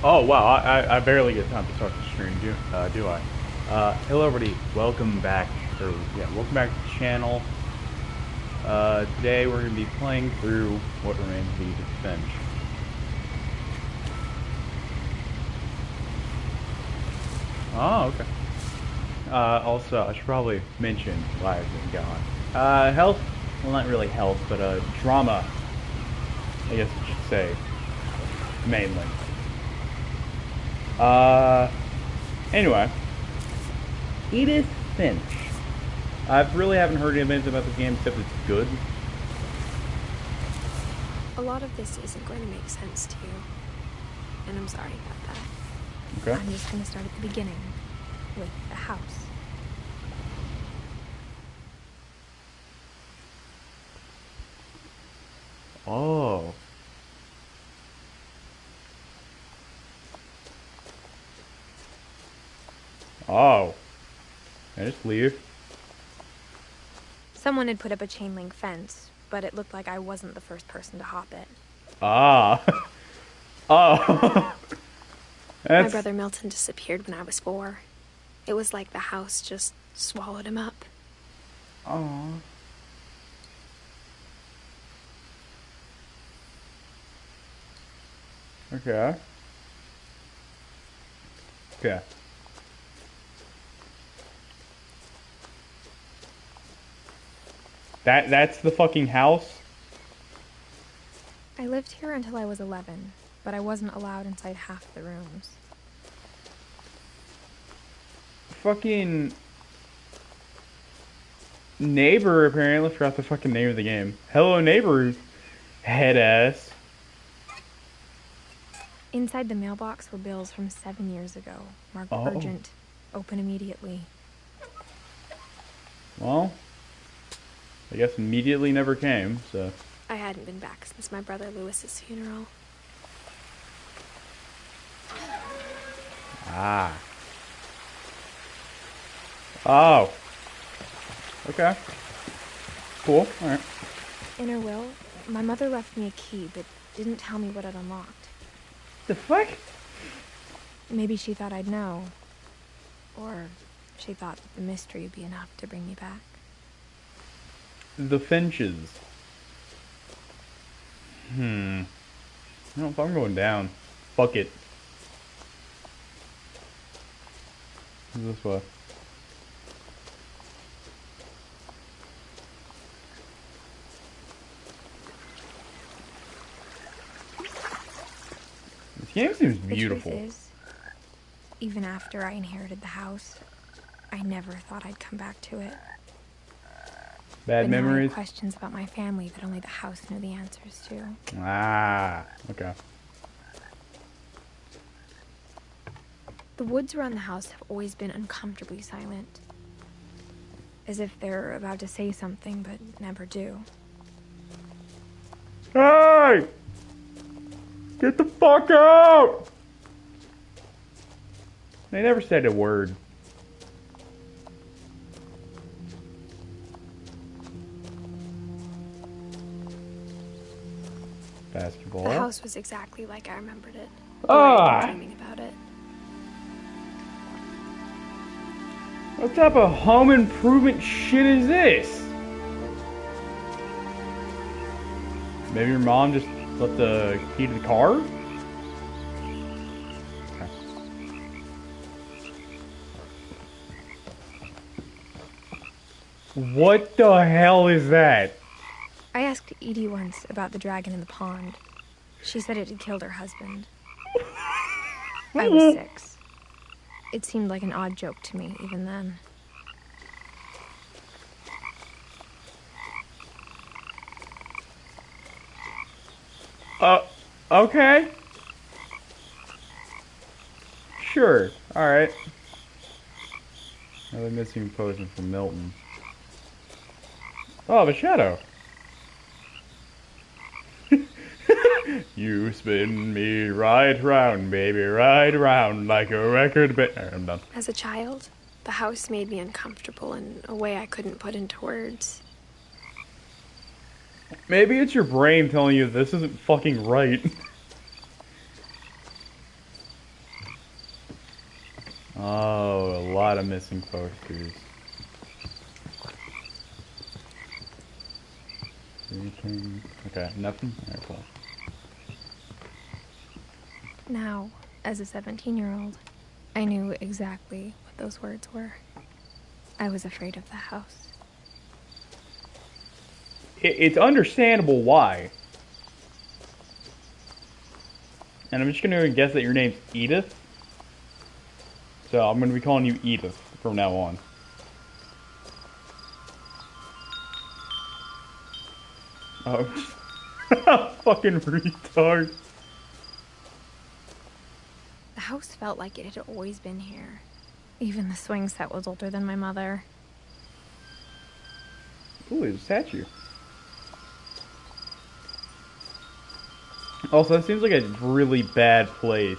Oh wow, I barely get time to start the stream, do I? Hello everybody, welcome back, or yeah, welcome back to the channel. Today we're going to be playing through what remains of Edith Finch. Oh, okay. Also, I should probably mention why I've been gone. Health, well not really health, but drama, I guess I should say, mainly. Anyway. Edith Finch. I really haven't heard anything about this game except it's good. A lot of this isn't going to make sense to you, and I'm sorry about that. Okay. I'm just going to start at the beginning, with the house. Oh. Oh. Can I just leave? Someone had put up a chain link fence, but it looked like I wasn't the first person to hop it. Ah. Oh. My brother Milton disappeared when I was 4. It was like the house just swallowed him up. Oh. Okay. Okay. That's the fucking house? I lived here until I was 11, but I wasn't allowed inside half the rooms. Fucking neighbor apparently forgot the fucking name of the game. Hello neighbor, head ass. Inside the mailbox were bills from 7 years ago, marked urgent, open immediately. Well, I guess immediately never came, so. I hadn't been back since my brother Lewis's funeral. Ah. Oh. Okay. Cool. Alright. In her will, my mother left me a key, but didn't tell me what it unlocked. The fuck? Maybe she thought I'd know. Or she thought that the mystery would be enough to bring me back. The Finches. I don't know if I'm going down. Fuck it. This way. This game seems beautiful. The truth is, even after I inherited the house, I never thought I'd come back to it. Bad memories? Now I have questions about my family that only the house knew the answers to. Ah, okay. The woods around the house have always been uncomfortably silent. As if they're about to say something, but never do. Hey! Get the fuck out! They never said a word. Basketball. The house was exactly like I remembered it. Ah! Dreaming about it. What type of home improvement shit is this? Maybe your mom just left the key to the car? Okay. What the hell is that? I asked Edie once about the dragon in the pond. She said it had killed her husband. I was 6. It seemed like an odd joke to me, even then. Okay. Sure, alright. Another missing potion from Milton. Oh, the shadow. You spin me right round, baby, right round, like a record I'm done. As a child, the house made me uncomfortable in a way I couldn't put into words. Maybe it's your brain telling you this isn't fucking right. Oh, a lot of missing posters. Anything? Okay, nothing? Alright, cool. Now, as a 17-year-old, I knew exactly what those words were. I was afraid of the house. It's understandable why. And I'm just gonna guess that your name's Edith. So I'm gonna be calling you Edith from now on. Oh, fucking retard. The house felt like it had always been here. Even the swing set was older than my mother. Ooh, there's a statue. Also, that seems like a really bad place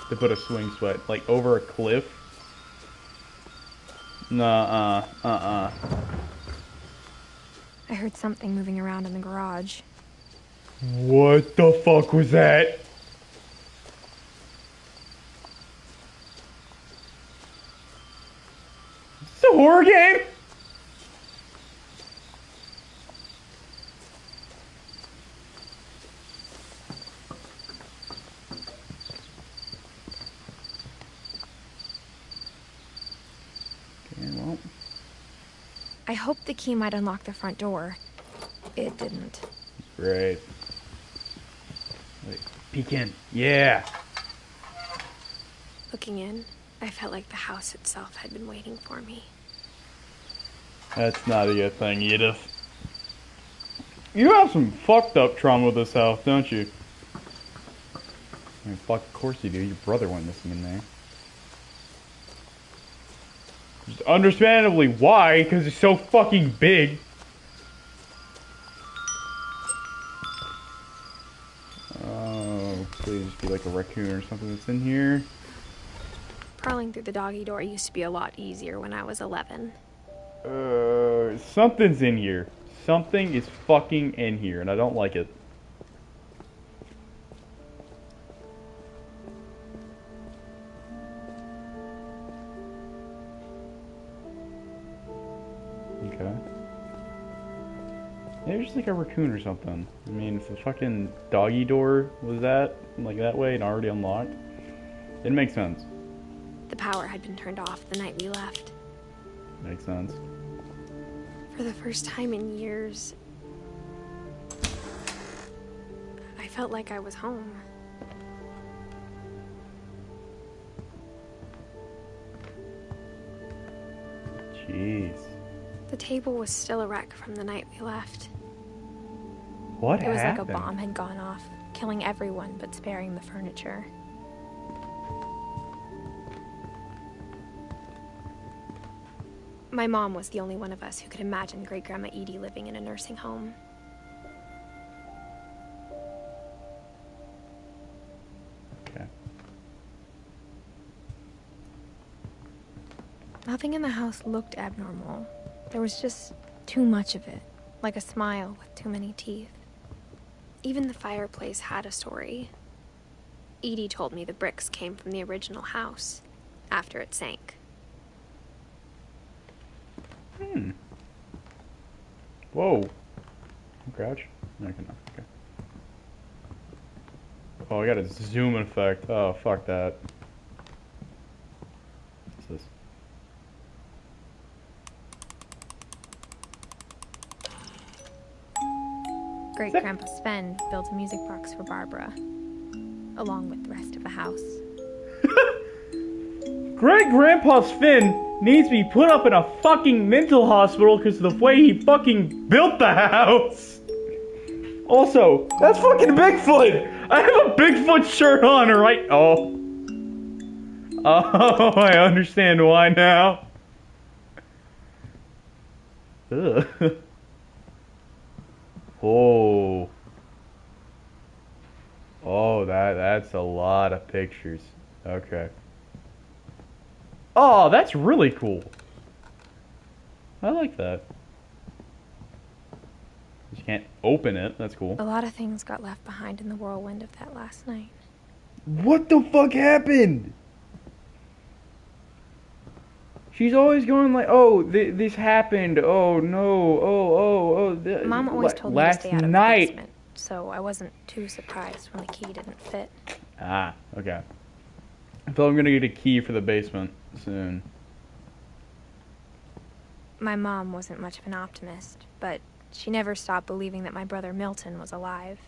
to put a swing set. Like, over a cliff. Nuh-uh. Uh-uh. I heard something moving around in the garage. What the fuck was that? It's a horror game? Okay, well. I hoped the key might unlock the front door. It didn't. Great. Wait, peek in. Yeah. Looking in, I felt like the house itself had been waiting for me. That's not a good thing, Edith. You have some fucked up trauma with this house, don't you? I mean, fuck, of course you do. Your brother went missing in there. Just understandably why, because it's so fucking big. Oh, please be like a raccoon or something that's in here. Crawling through the doggy door used to be a lot easier when I was 11. Something's in here. Something is fucking in here, and I don't like it. Okay. Maybe just like a raccoon or something. I mean, if the fucking doggy door was that, like that way, and already unlocked, it makes sense. The power had been turned off the night we left. Makes sense. For the first time in years, I felt like I was home. Jeez. The table was still a wreck from the night we left. What It was happened? like a bomb had gone off, killing everyone but sparing the furniture. My mom was the only one of us who could imagine Great-Grandma Edie living in a nursing home. Okay. Nothing in the house looked abnormal. There was just too much of it, like a smile with too many teeth. Even the fireplace had a story. Edie told me the bricks came from the original house, after it sank. Whoa. Crouch? No, I cannot. Okay. Oh, I got a zoom effect. Oh, fuck that. What's this? Great-Grandpa Sven built a music box for Barbara, along with the rest of the house. Great-Grandpa Sven needs to be put up in a fucking mental hospital because of the way he fucking built the house. Also, that's fucking Bigfoot. I have a Bigfoot shirt on, right? Oh. Oh, I understand why now. Ugh. Oh. Oh, that's a lot of pictures. Okay. Oh, that's really cool. I like that. You can't open it. That's cool. A lot of things got left behind in the whirlwind of that last night. What the fuck happened? She's always going like, "Oh, this happened. Oh no. Mom always told me to Last stay out of the night." basement, so I wasn't too surprised when the key didn't fit. Ah, okay. So I'm gonna get a key for the basement soon. My mom wasn't much of an optimist, but she never stopped believing that my brother Milton was alive.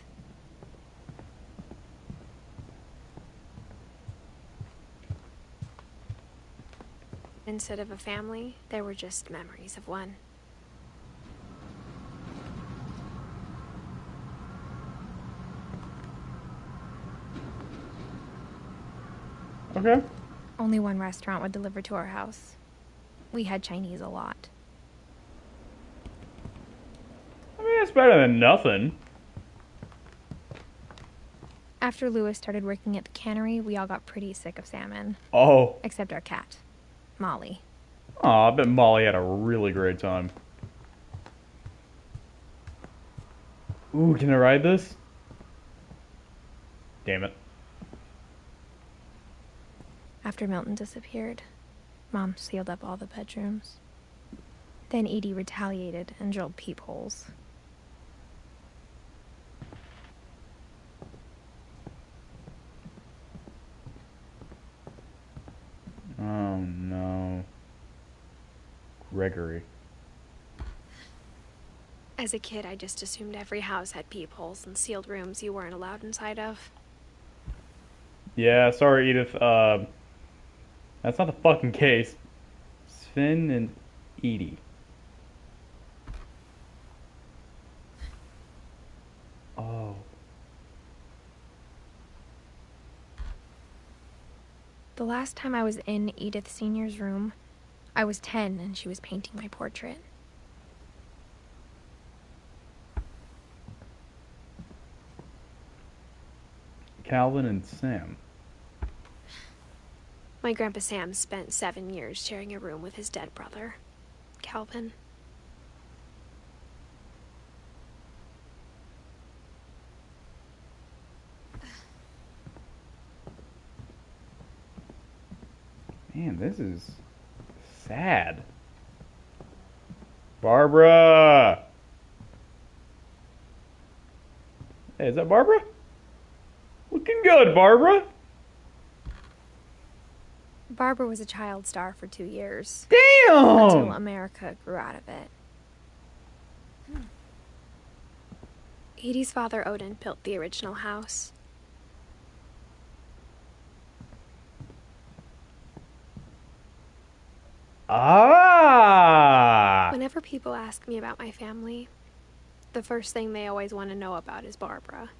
Instead of a family, there were just memories of one. Okay. Only one restaurant would deliver to our house. We had Chinese a lot. I mean, it's better than nothing. After Lewis started working at the cannery, we all got pretty sick of salmon. Oh. Except our cat, Molly. Aw, I bet Molly had a really great time. Ooh, can I ride this? Damn it. After Milton disappeared, Mom sealed up all the bedrooms. Then Edie retaliated and drilled peepholes. Oh no. Gregory. As a kid, I just assumed every house had peepholes and sealed rooms you weren't allowed inside of. Yeah, sorry, Edith. That's not the fucking case. Sven and Edie. Oh. The last time I was in Edith Sr.'s room, I was 10 and she was painting my portrait. Calvin and Sam. My Grandpa Sam spent 7 years sharing a room with his dead brother, Calvin. Man, this is sad. Barbara! Hey, is that Barbara? Looking good, Barbara. Barbara was a child star for 2 years. Damn! Until America grew out of it. Edie's father, Odin, built the original house. Ah! Whenever people ask me about my family, the first thing they always want to know about is Barbara.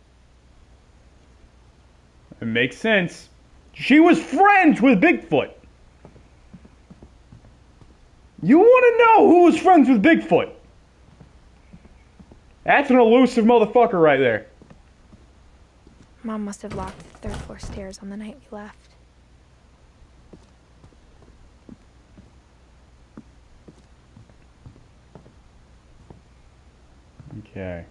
It makes sense. She was friends with Bigfoot. You want to know who was friends with Bigfoot? That's an elusive motherfucker right there. Mom must have locked the third floor stairs on the night we left. Okay.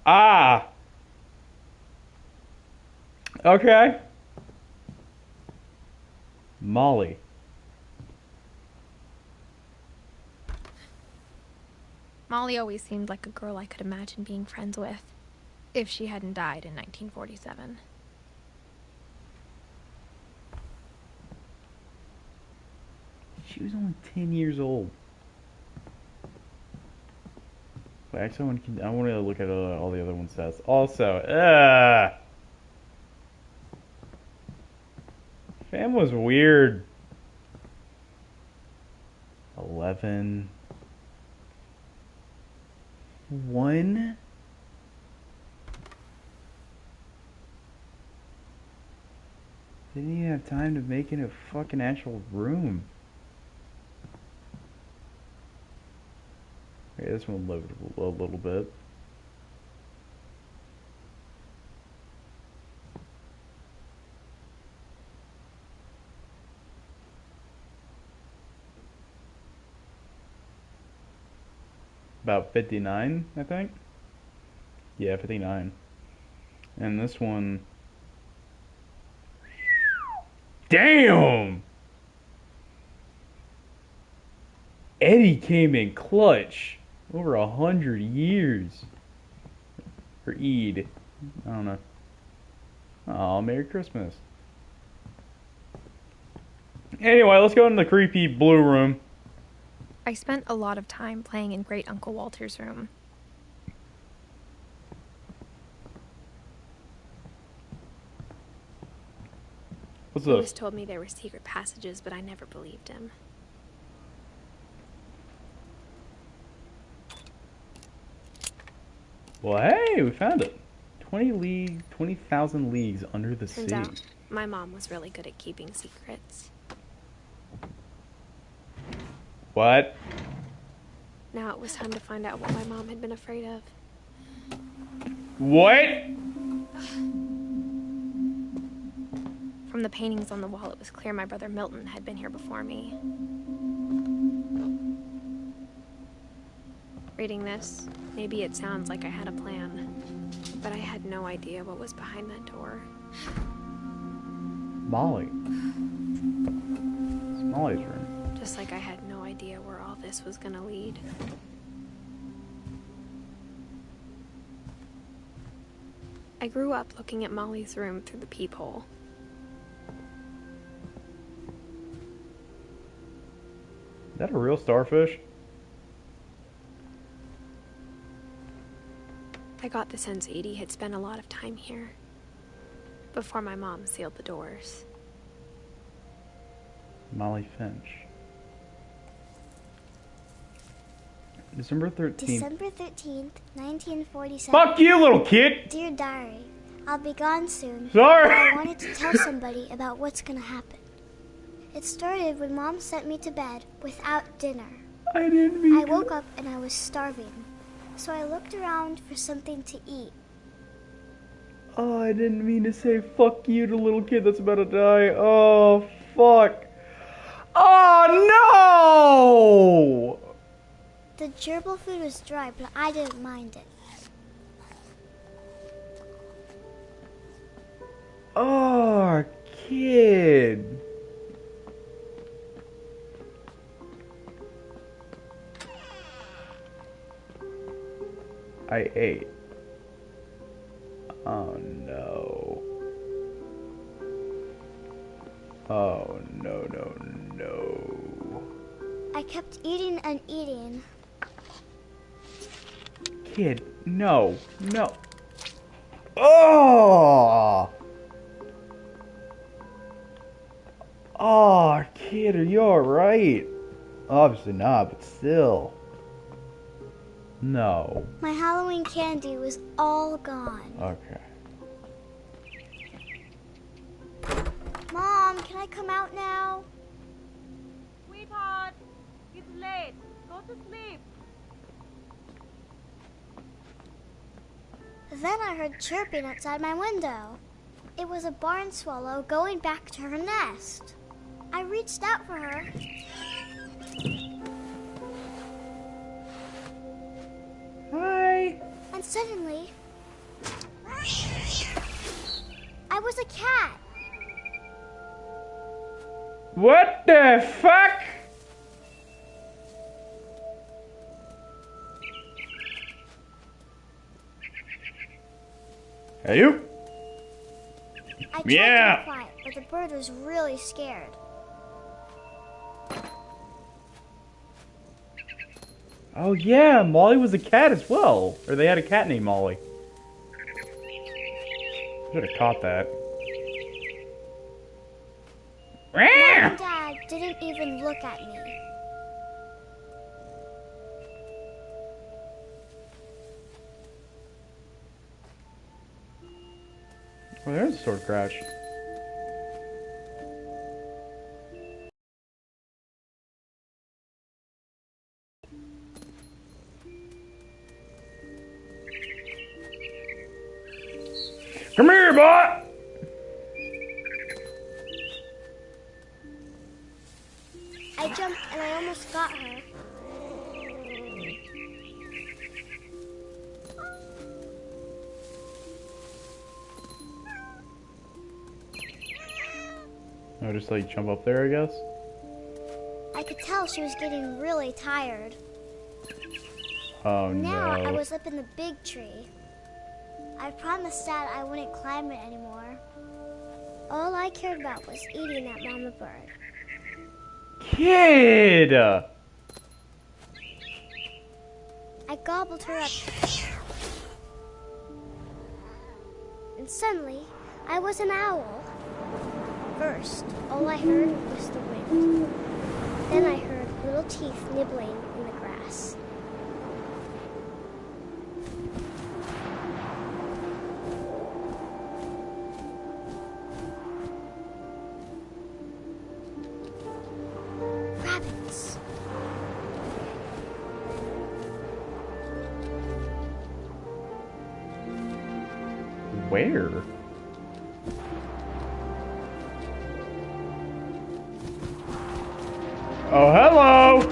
Ah! Okay. Molly. Molly always seemed like a girl I could imagine being friends with, if she hadn't died in 1947. She was only 10 years old. Wait, actually, I want to look at all the other ones' stats. Also, Fam was weird. 11. 1. Didn't even have time to make it a fucking actual room. Okay, this one loaded a little bit. About 59, I think. Yeah, 59. And this one... Damn! Eddie came in clutch. Over 100 years. For Eid. I don't know. Oh, Merry Christmas. Anyway, let's go into the creepy blue room. I spent a lot of time playing in Great Uncle Walter's room. What's Lewis this? told me there were secret passages, but I never believed him. Well, hey, we found it. 20,000 leagues under the sea. Turns out, my mom was really good at keeping secrets. What? Now it was time to find out what my mom had been afraid of. What? From the paintings on the wall, it was clear my brother Milton had been here before me. Reading this, maybe it sounds like I had a plan, but I had no idea what was behind that door. Molly. It's Molly's room. Just like I had no idea where all this was gonna lead. I grew up looking at Molly's room through the peephole. Is that a real starfish? I got the sense Edie had spent a lot of time here, before my mom sealed the doors. Molly Finch. December 13th. December 13th, 1947. Fuck you, little kid! Dear Diary, I'll be gone soon. Sorry! I wanted to tell somebody about what's gonna happen. It started when Mom sent me to bed without dinner. I didn't mean I woke up and I was starving, so I looked around for something to eat. Oh, I didn't mean to say fuck you to little kid that's about to die. Oh, fuck. Oh, no! The gerbil food was dry, but I didn't mind it. Oh, kid. I ate. Oh no. Oh no, no, no. I kept eating and eating. Kid, no, no. Oh! Oh, kid, are you alright? Obviously not, but still. No. My Halloween candy was all gone. Okay. Mom, can I come out now? Sweetheart, it's late. Go to sleep. Then I heard chirping outside my window. It was a barn swallow going back to her nest. I reached out for her. Hi. And suddenly, I was a cat. What the fuck? Hey, you? I tried Yeah. to be quiet, but the bird was really scared. Oh yeah, Molly was a cat as well. Or they had a cat named Molly. Should have caught that. Mom and Dad didn't even look at me. Oh, there's a sword crash. Come here, boy! I jumped and I almost got her. Oh, just like jump up there, I guess? I could tell she was getting really tired. Oh Now I no. was up in the big tree. I promised Dad I wouldn't climb it anymore. All I cared about was eating that mama bird. Kid! I gobbled her up. And suddenly, I was an owl. First, all I heard was the wind. Then I heard little teeth nibbling in the grass. Rabbits. Where? Oh, hello!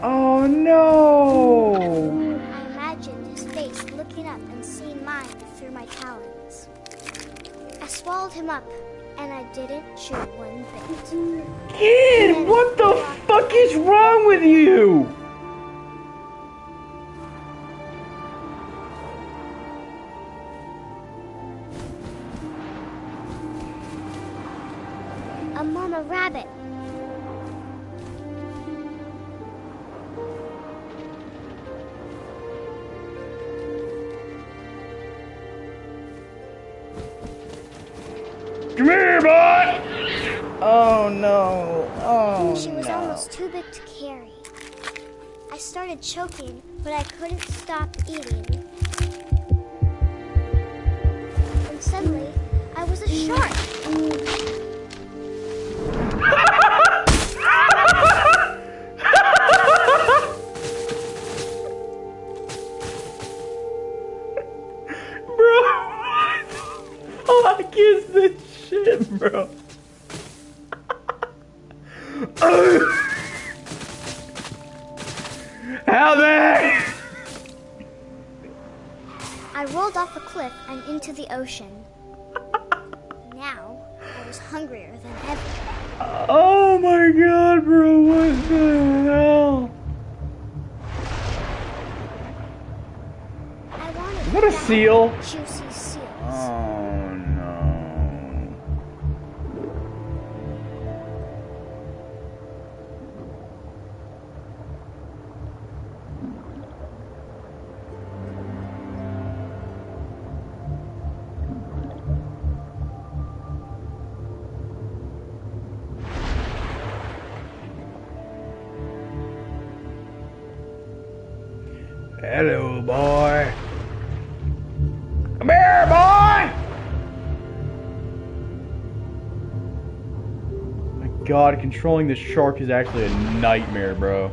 Oh no! I imagined his face looking up and seeing mine through my talons. I swallowed him up, and I didn't chew one bit. Kid, what the fuck is wrong with you? A mama rabbit. Come here, boy! Oh no, oh She was no. almost too big to carry. I started choking, but I couldn't stop eating. And suddenly, I was a shark. Bro, what the fuck is this shit, bro? Help me! I rolled off the cliff and into the ocean. Now, I was hungrier than ever. Oh my god, bro, what the hell? I wanted Is that a fat, seal? juicy seals. Oh no. Hello, boy. Come here, boy! My god, controlling this shark is actually a nightmare, bro.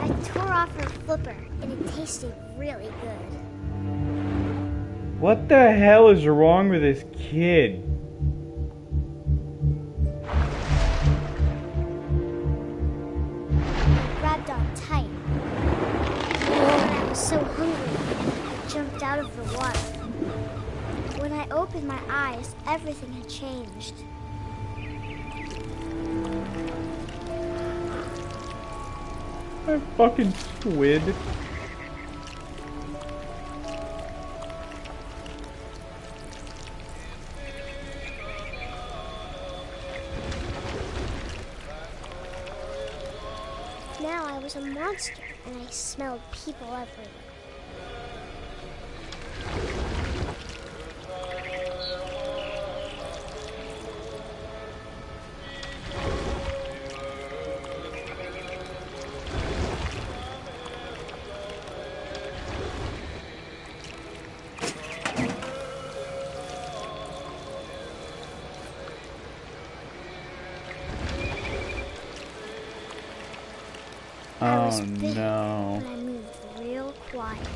I tore off her flipper, and it tasted really good. What the hell is wrong with this kid? Grabbed on tight. When I was so hungry, I jumped out of the water. When I opened my eyes, everything had changed. A fucking squid. Now I was a monster, and I smelled people everywhere. I was Oh big, no. and I moved real quiet.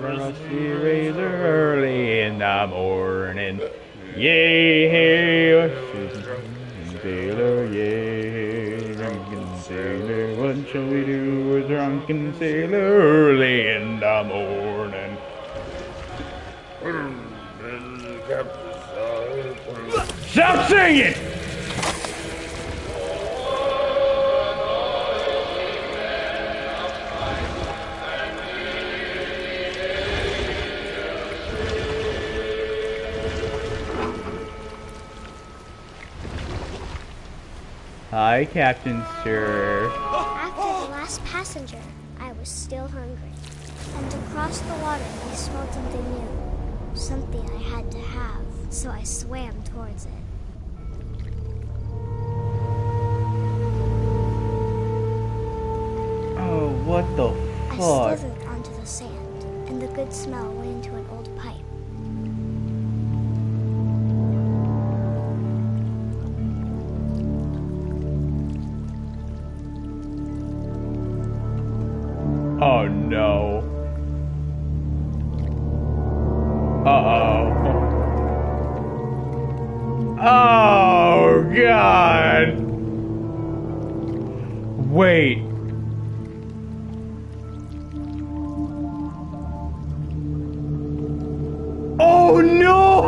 rusty razor early in the morning. Yay, sailor, yay, drunken sailor, what shall we do with drunken sailor early in the morning? Stop singing! Hi, Captain Sir. After the last passenger, I was still hungry. And across the water, I smelled something new. Something I had to have, so I swam towards it. Oh, what the I fuck? slithered onto the sand, and the good smell went into an old pipe. Oh no. Uh-oh. Oh god. Wait. Oh no!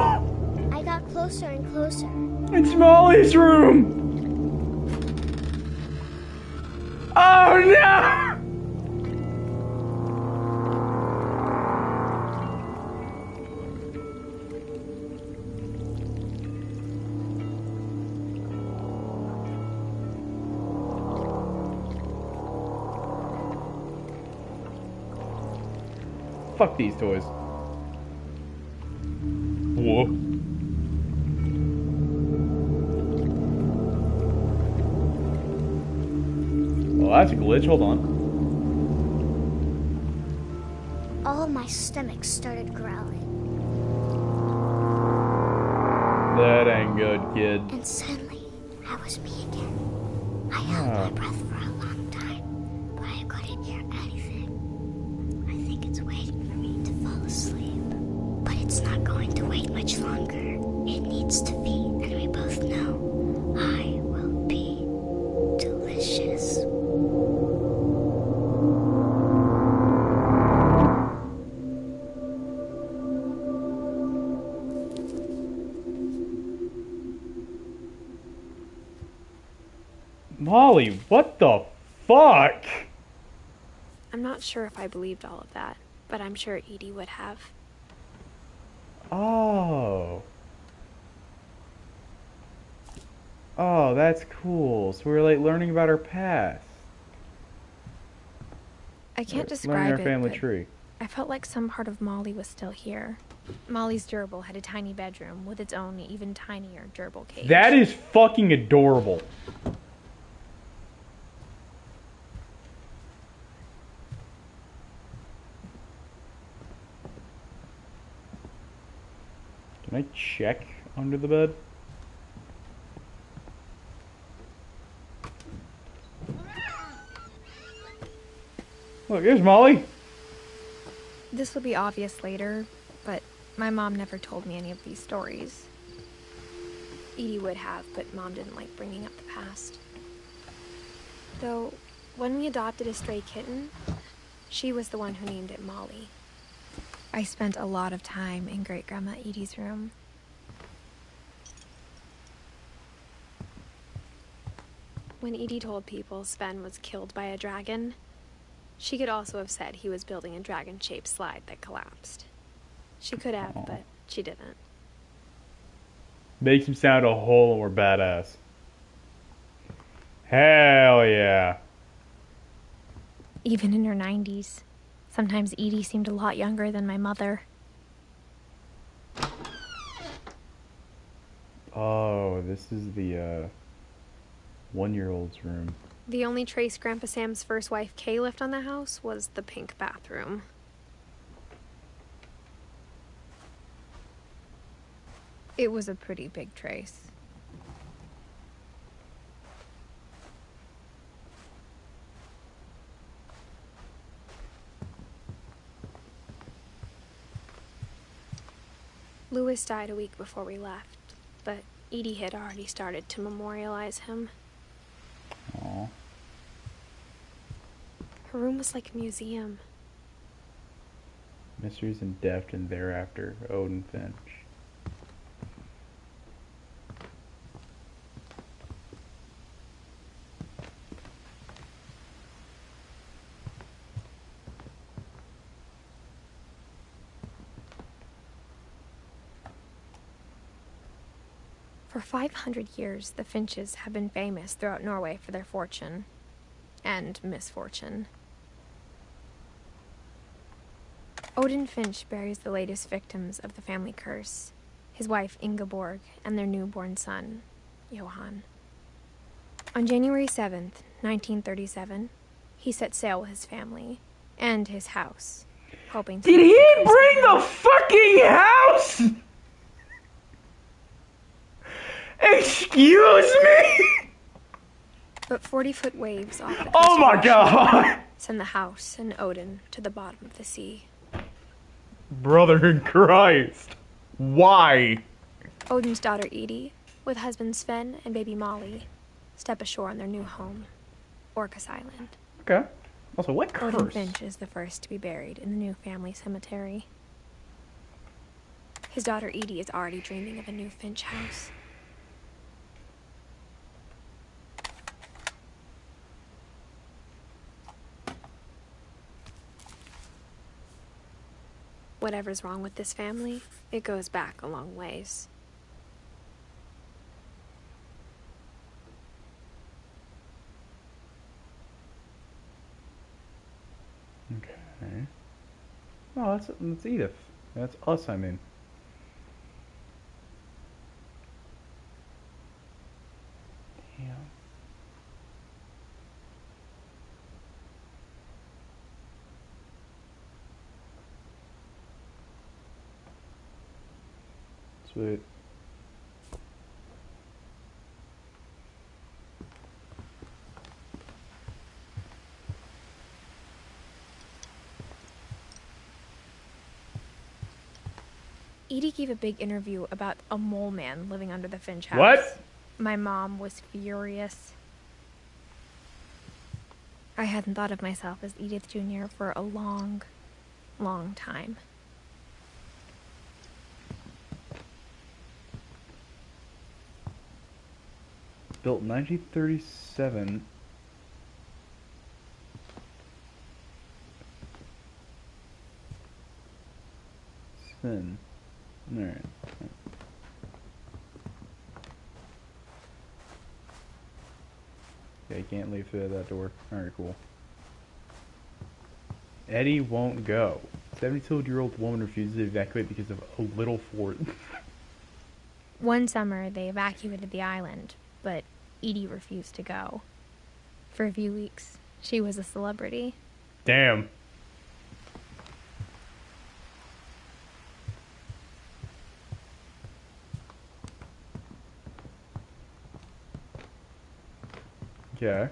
I got closer and closer. It's Molly's room! Oh no! Fuck these toys. Whoa. Well, that's a glitch. Hold on. All my stomach started growling. That ain't good, kid. And suddenly, I was me again. I held my breath for a long time, but I couldn't hear anything. I think it's waiting for me to fall asleep. But it's not going to wait much longer. It needs to be, and we both know I will be delicious. Molly, what the fuck? I'm not sure if I believed all of that, but I'm sure Edie would have. Oh. Oh, that's cool. So we're like learning about our past. I can't Learning describe our it, family but tree. I felt like some part of Molly was still here. Molly's gerbil had a tiny bedroom with its own even tinier gerbil cage. That is fucking adorable. Can I check under the bed? Look, here's Molly. This will be obvious later, but my mom never told me any of these stories. Edie would have, but Mom didn't like bringing up the past. Though, when we adopted a stray kitten, she was the one who named it Molly. I spent a lot of time in Great-Grandma Edie's room. When Edie told people Sven was killed by a dragon, she could also have said he was building a dragon-shaped slide that collapsed. She could have, but she didn't. Makes him sound a whole lot more badass. Hell yeah. Even in her 90s, sometimes Edie seemed a lot younger than my mother. Oh, this is the, 1-year-old's room. The only trace Grandpa Sam's first wife Kay left on the house was the pink bathroom. It was a pretty big trace. Louis died a week before we left, but Edie had already started to memorialize him. Aw. Her room was like a museum. Mysteries and Deft and Thereafter, Odin Finch. For 500 years, the Finches have been famous throughout Norway for their fortune and misfortune. Odin Finch buries the latest victims of the family curse, his wife Ingeborg and their newborn son, Johann. On January 7th, 1937, he set sail with his family and his house, hoping to... Did he bring the fucking house? Excuse me? But 40-foot waves off the Oh my god! send the house and Odin to the bottom of the sea. Brother in Christ. Why? Odin's daughter Edie, with husband Sven and baby Molly, step ashore on their new home, Orcas Island. Okay. Also, what curse? Odin Finch is the first to be buried in the new family cemetery. His daughter Edie is already dreaming of a new Finch house. Whatever's wrong with this family, it goes back a long ways. Okay. Oh, that's Edith. That's us, I mean. Damn. Sweet. Edie gave a big interview about a mole man living under the Finch house. What? My mom was furious. I hadn't thought of myself as Edith Jr. for a long, long time. Built 1937. Sin. Alright. Yeah, you can't leave through that door. Alright, cool. Eddie won't go. 72-year-old woman refuses to evacuate because of a little fort. One summer, they evacuated the island, but Edie refused to go. For a few weeks, she was a celebrity. Damn. Okay.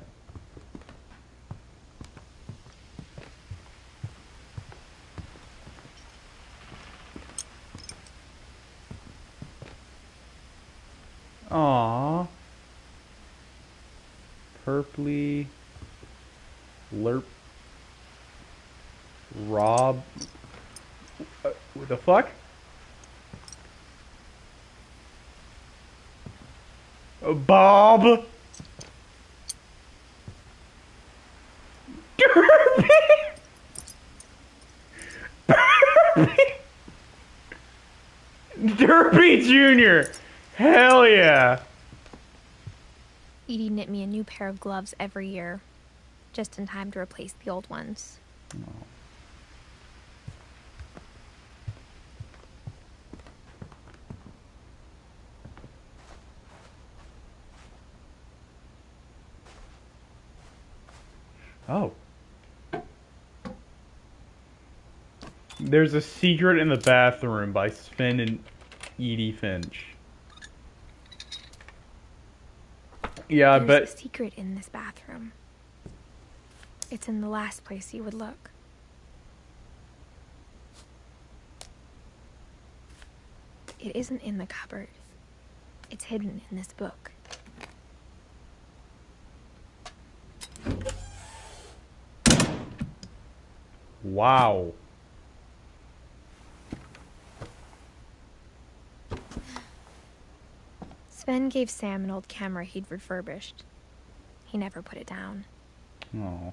Aww. Purpley. Lerp. Rob. What the fuck? Bob. Derpy. Derpy Jr. Hell yeah. Edie knit me a new pair of gloves every year, just in time to replace the old ones. Oh. There's a secret in the bathroom by Sven and Edie Finch. Yeah, I bet. There's a secret in this bathroom. It's in the last place you would look. It isn't in the cupboard. It's hidden in this book. Wow. Sven gave Sam an old camera he'd refurbished. He never put it down. Oh.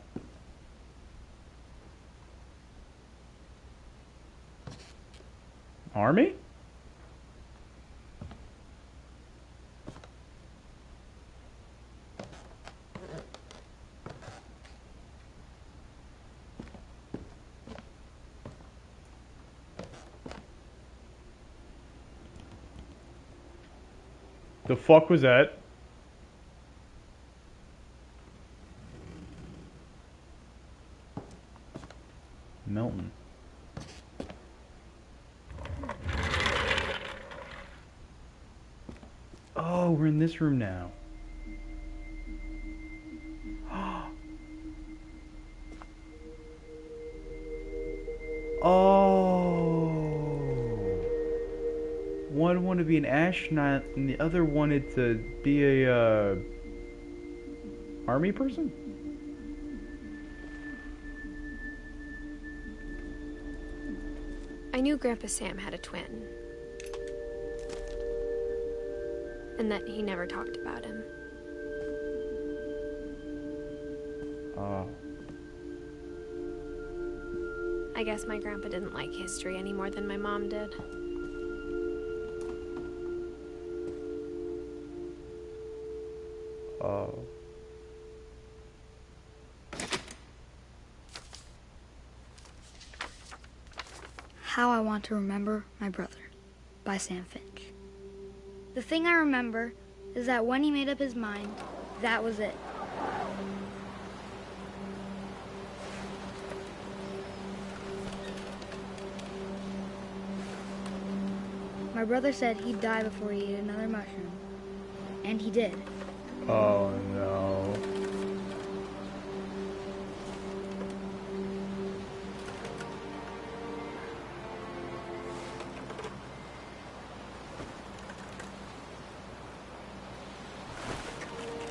Army? The fuck was that? Milton. Oh, we're in this room now. Oh. One wanted to be an astronaut and the other wanted to be a army person? I knew Grandpa Sam had a twin. And that he never talked about him. Oh. I guess my grandpa didn't like history any more than my mom did. Oh. How I Want to Remember My Brother by Sam Finch. The thing I remember is that when he made up his mind, that was it. My brother said he'd die before he ate another mushroom. And he did. Oh no.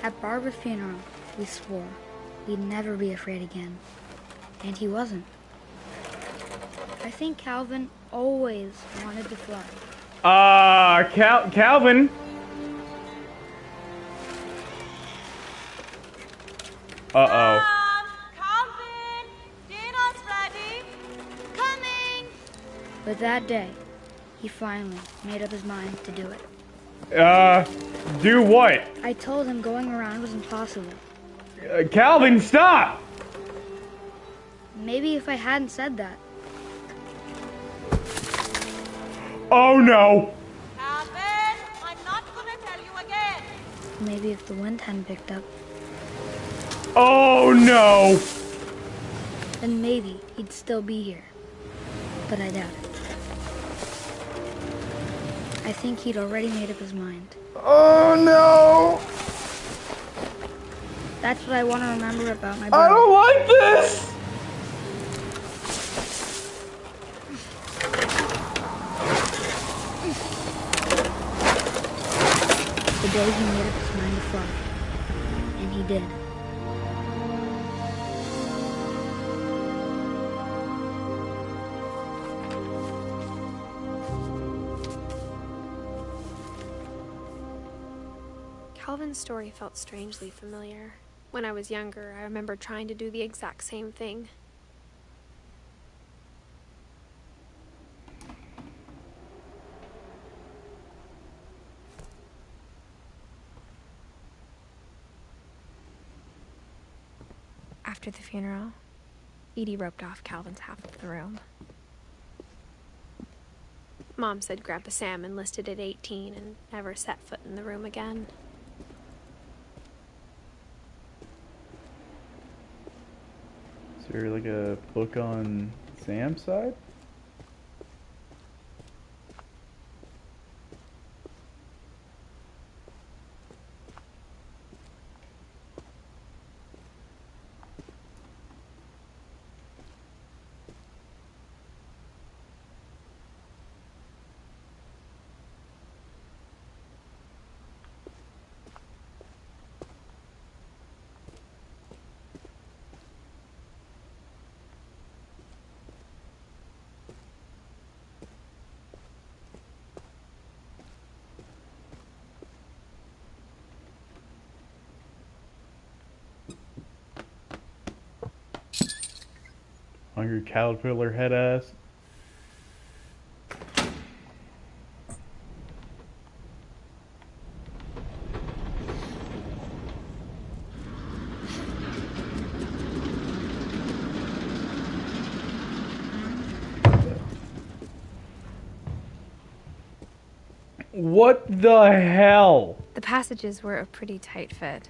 At Barbara's funeral, we swore we'd never be afraid again. And he wasn't. I think Calvin always wanted to fly. Calvin. Uh-oh. Calvin, dinner's ready. Coming. But that day, he finally made up his mind to do it. Do what? I told him going around was impossible. Calvin, stop! Maybe if I hadn't said that. Oh no! Calvin, I'm not gonna tell you again. Maybe if the wind hadn't picked up, Oh no! then maybe he'd still be here. But I doubt it. I think he'd already made up his mind. Oh no! That's what I want to remember about my I brother. don't like this! The day he made up his mind to fly. And he did. Calvin's story felt strangely familiar. When I was younger, I remember trying to do the exact same thing. After the funeral, Edie roped off Calvin's half of the room. Mom said Grandpa Sam enlisted at 18 and never set foot in the room again. Is there like a book on Sam's side? hungry caterpillar head ass. What the hell? The passages were a pretty tight fit.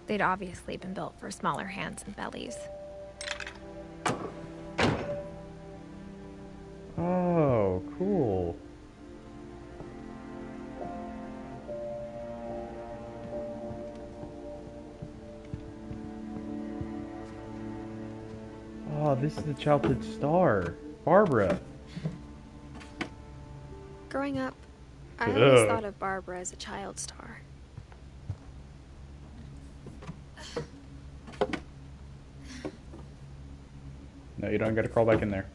They'd obviously been built for smaller hands and bellies. Oh, cool. Oh, this is the childhood star, Barbara. Growing up, I always thought of Barbara as a child star. No, you don't gotta crawl back in there.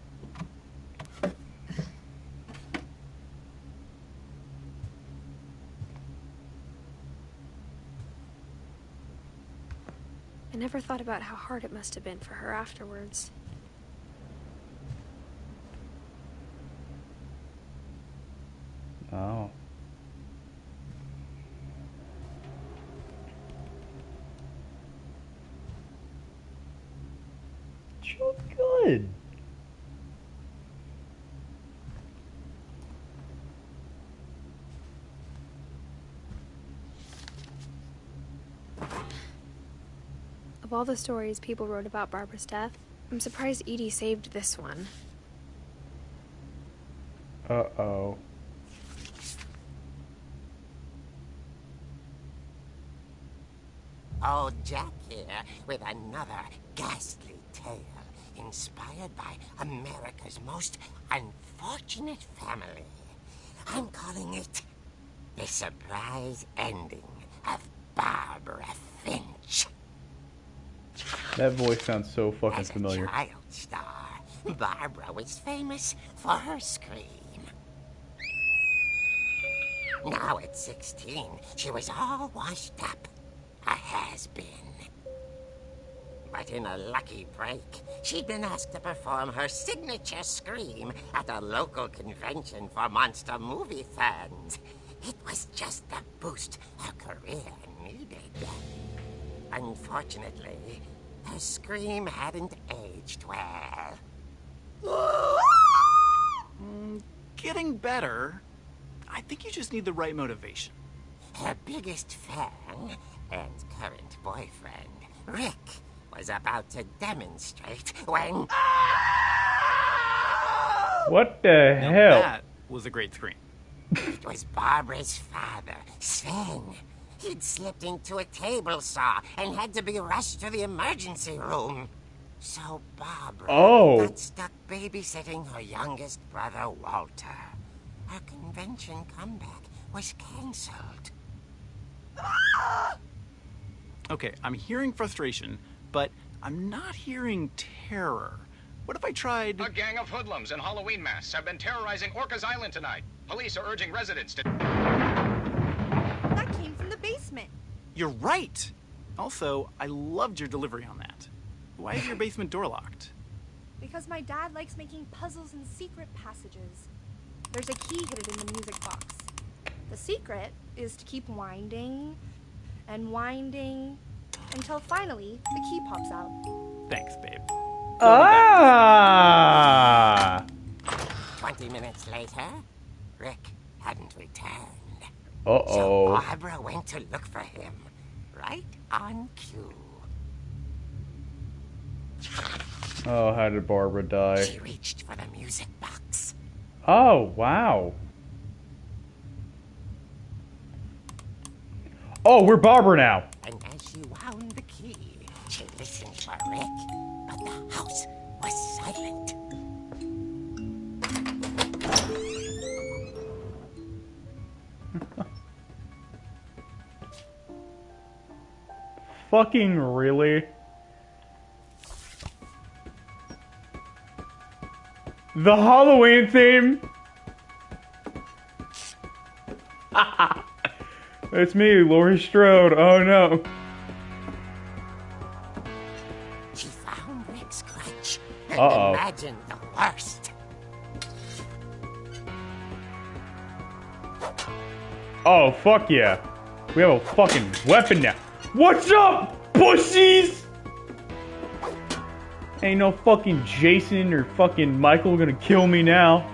I never thought about how hard it must have been for her afterwards. Oh. So good. Of all the stories people wrote about Barbara's death, I'm surprised Edie saved this one. Uh-oh. Old Jack here with another ghastly tale inspired by America's most unfortunate family. I'm calling it The Surprise Ending of Barbara Finch. That voice sounds so fucking As familiar. a child star, Barbara was famous for her scream. Now at 16, she was all washed up. A has-been. But in a lucky break, she'd been asked to perform her signature scream at a local convention for monster movie fans. It was just the boost her career needed. Unfortunately, her scream hadn't aged well. Getting better. I think you just need the right motivation. Her biggest fan and current boyfriend, Rick, was about to demonstrate when... What the Now hell? that was a great scream. It was Barbara's father, Sven. He'd slipped into a table saw and had to be rushed to the emergency room. So Barbara got stuck babysitting her youngest brother, Walter. Her convention comeback was cancelled. Okay, I'm hearing frustration, but I'm not hearing terror. What if I tried... A gang of hoodlums in Halloween masks have been terrorizing Orcas Island tonight. Police are urging residents to... That came from the basement. You're right! Also, I loved your delivery on that. Why is your basement door locked? Because my dad likes making puzzles and secret passages. There's a key hidden in the music box. The secret is to keep winding and winding until finally the key pops out. Thanks, babe. Ah! 20 minutes later, Rick hadn't returned. Uh-oh. So Barbara went to look for him, right on cue. Oh, how did Barbara die? She reached for the music box. Oh, wow. Oh, we're Barbara now. And as she wound the key, she listened for Rick, but the house was silent. Fucking really? The Halloween theme? It's me, Laurie Strode. Oh no. She found Rick's crutch And Uh-oh. imagine the worst. Oh, fuck yeah. We have a fucking weapon now. What's up, pussies? Ain't no fucking Jason or fucking Michael gonna kill me now.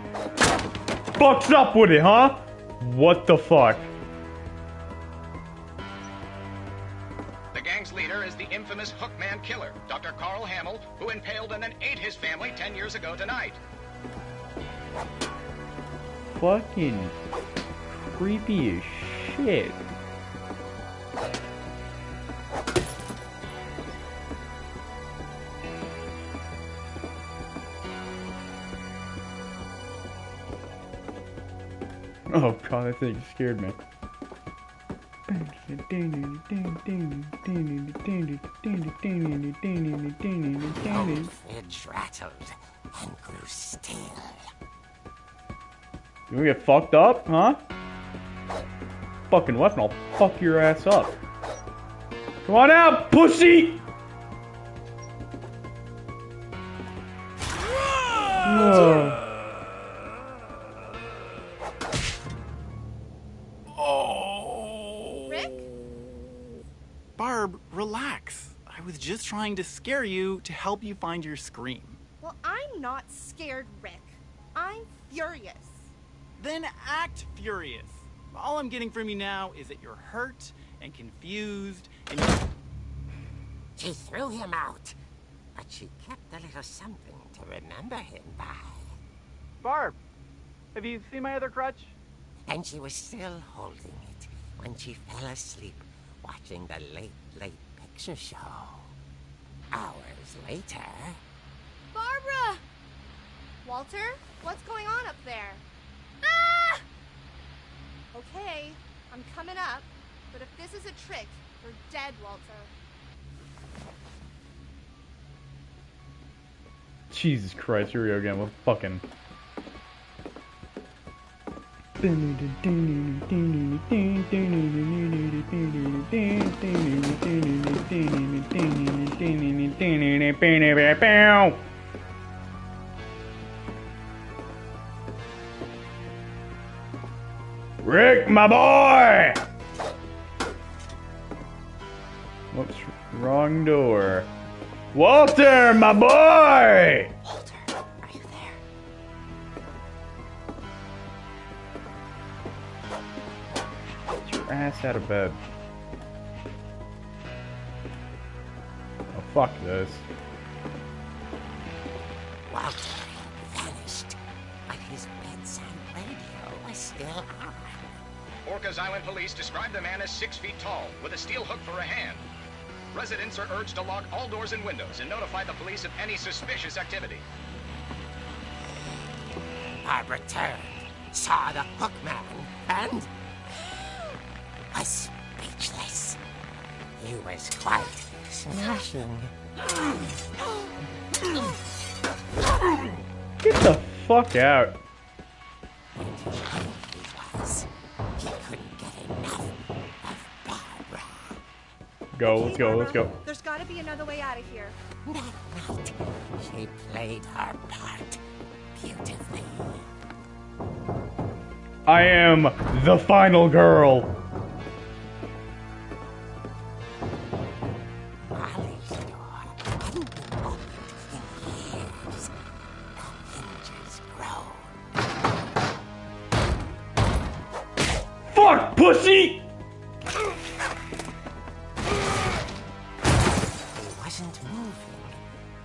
Fuck's up with it, huh? What the fuck? The gang's leader is the infamous Hookman killer, Dr. Carl Hamill, who impaled and then ate his family 10 years ago tonight. Fucking creepy as shit. Oh god, that thing scared me. Old Finch rattled and grew still. You wanna get fucked up, huh? Fucking weapon, I'll fuck your ass up. Come on out, pussy! Ugh. Rick? Barb, relax. I was just trying to scare you to help you find your scream. Well, I'm not scared, Rick. I'm furious. Then act furious. All I'm getting from you now is that you're hurt and confused and She threw him out, but she kept a little something to remember him by. Barb, have you seen my other crutch? And she was still holding it when she fell asleep watching the Late Picture Show. Hours later... Barbara! Walter, what's going on up there? Ah! Okay, I'm coming up, but if this is a trick, you're dead, Walter. Jesus Christ, here we go again with fucking... Rick, my boy! Whoops, wrong door. Walter, my boy! Walter, are you there? Get your ass out of bed. Oh, fuck this. Walter vanished, but his bedside radio was still on. Orcas Island police describe the man as 6 feet tall, with a steel hook for a hand. Residents are urged to lock all doors and windows and notify the police of any suspicious activity. Barbara turned, saw the hook man, and was speechless. He was quite smashing. Get the fuck out. And he was. He couldn't get enough of Barbara. Go, let's go, let's go. There's gotta be another way out of here. That night, she played her part beautifully. I am the final girl. Molly's door hadn't been opened in years. The hinges grown. Fuck, pussy! He wasn't moving,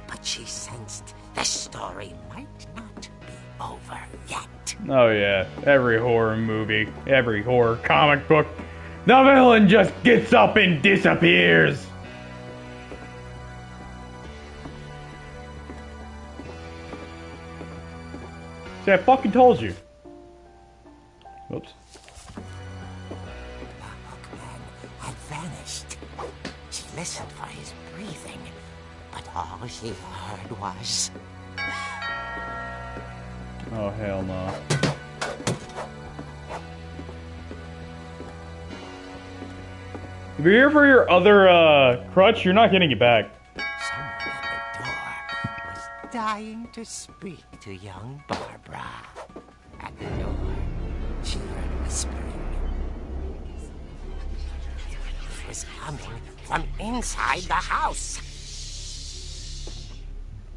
but she sensed the story might not be over yet. Oh yeah, every horror movie, every horror comic book, the villain just gets up and disappears. See, I fucking told you. Whoops. The hookman had vanished. She listened for his breathing, but all she heard was... Oh hell no. If you're here for your other crutch, you're not getting it back. Someone at the door was trying to speak to young Barbara. At the door, she heard whispering. It was coming from inside the house.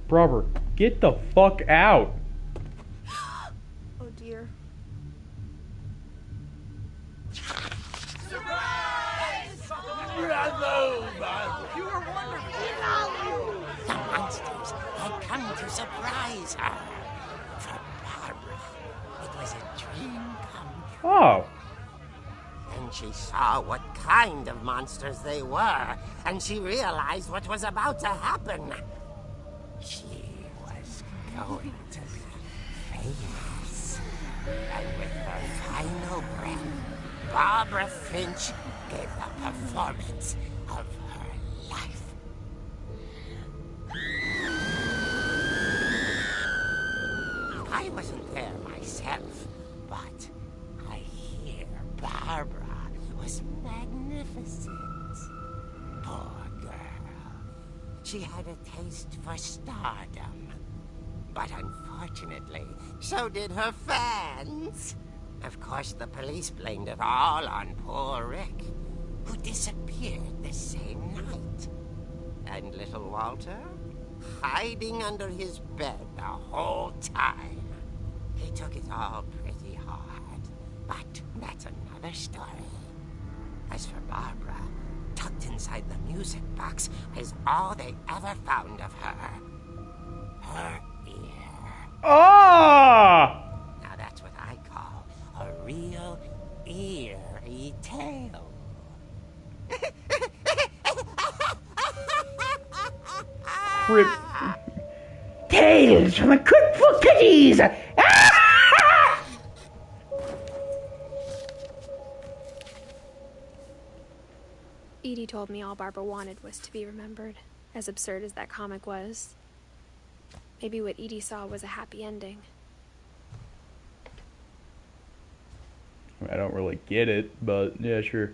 Robert, get the fuck out. Oh dear. The monsters had come to surprise her. For Barbara, it was a dream come true. Oh. Then she saw what kind of monsters they were, and she realized what was about to happen. She was going to be famous. And with her final breath, Barbara Finch gave the performance of her life. I wasn't there myself, but I hear Barbara was magnificent. Poor girl. She had a taste for stardom. But unfortunately, so did her fans. Of course, the police blamed it all on poor Rick, who disappeared the same night. And little Walter, hiding under his bed the whole time. He took it all pretty hard, but that's another story. As for Barbara, tucked inside the music box is all they ever found of her. Her ear. Ah! Now that's what I call a real eerie tale. Tales from a cook for kitties! Edie told me all Barbara wanted was to be remembered, as absurd as that comic was. Maybe what Edie saw was a happy ending. I don't really get it, but yeah, sure.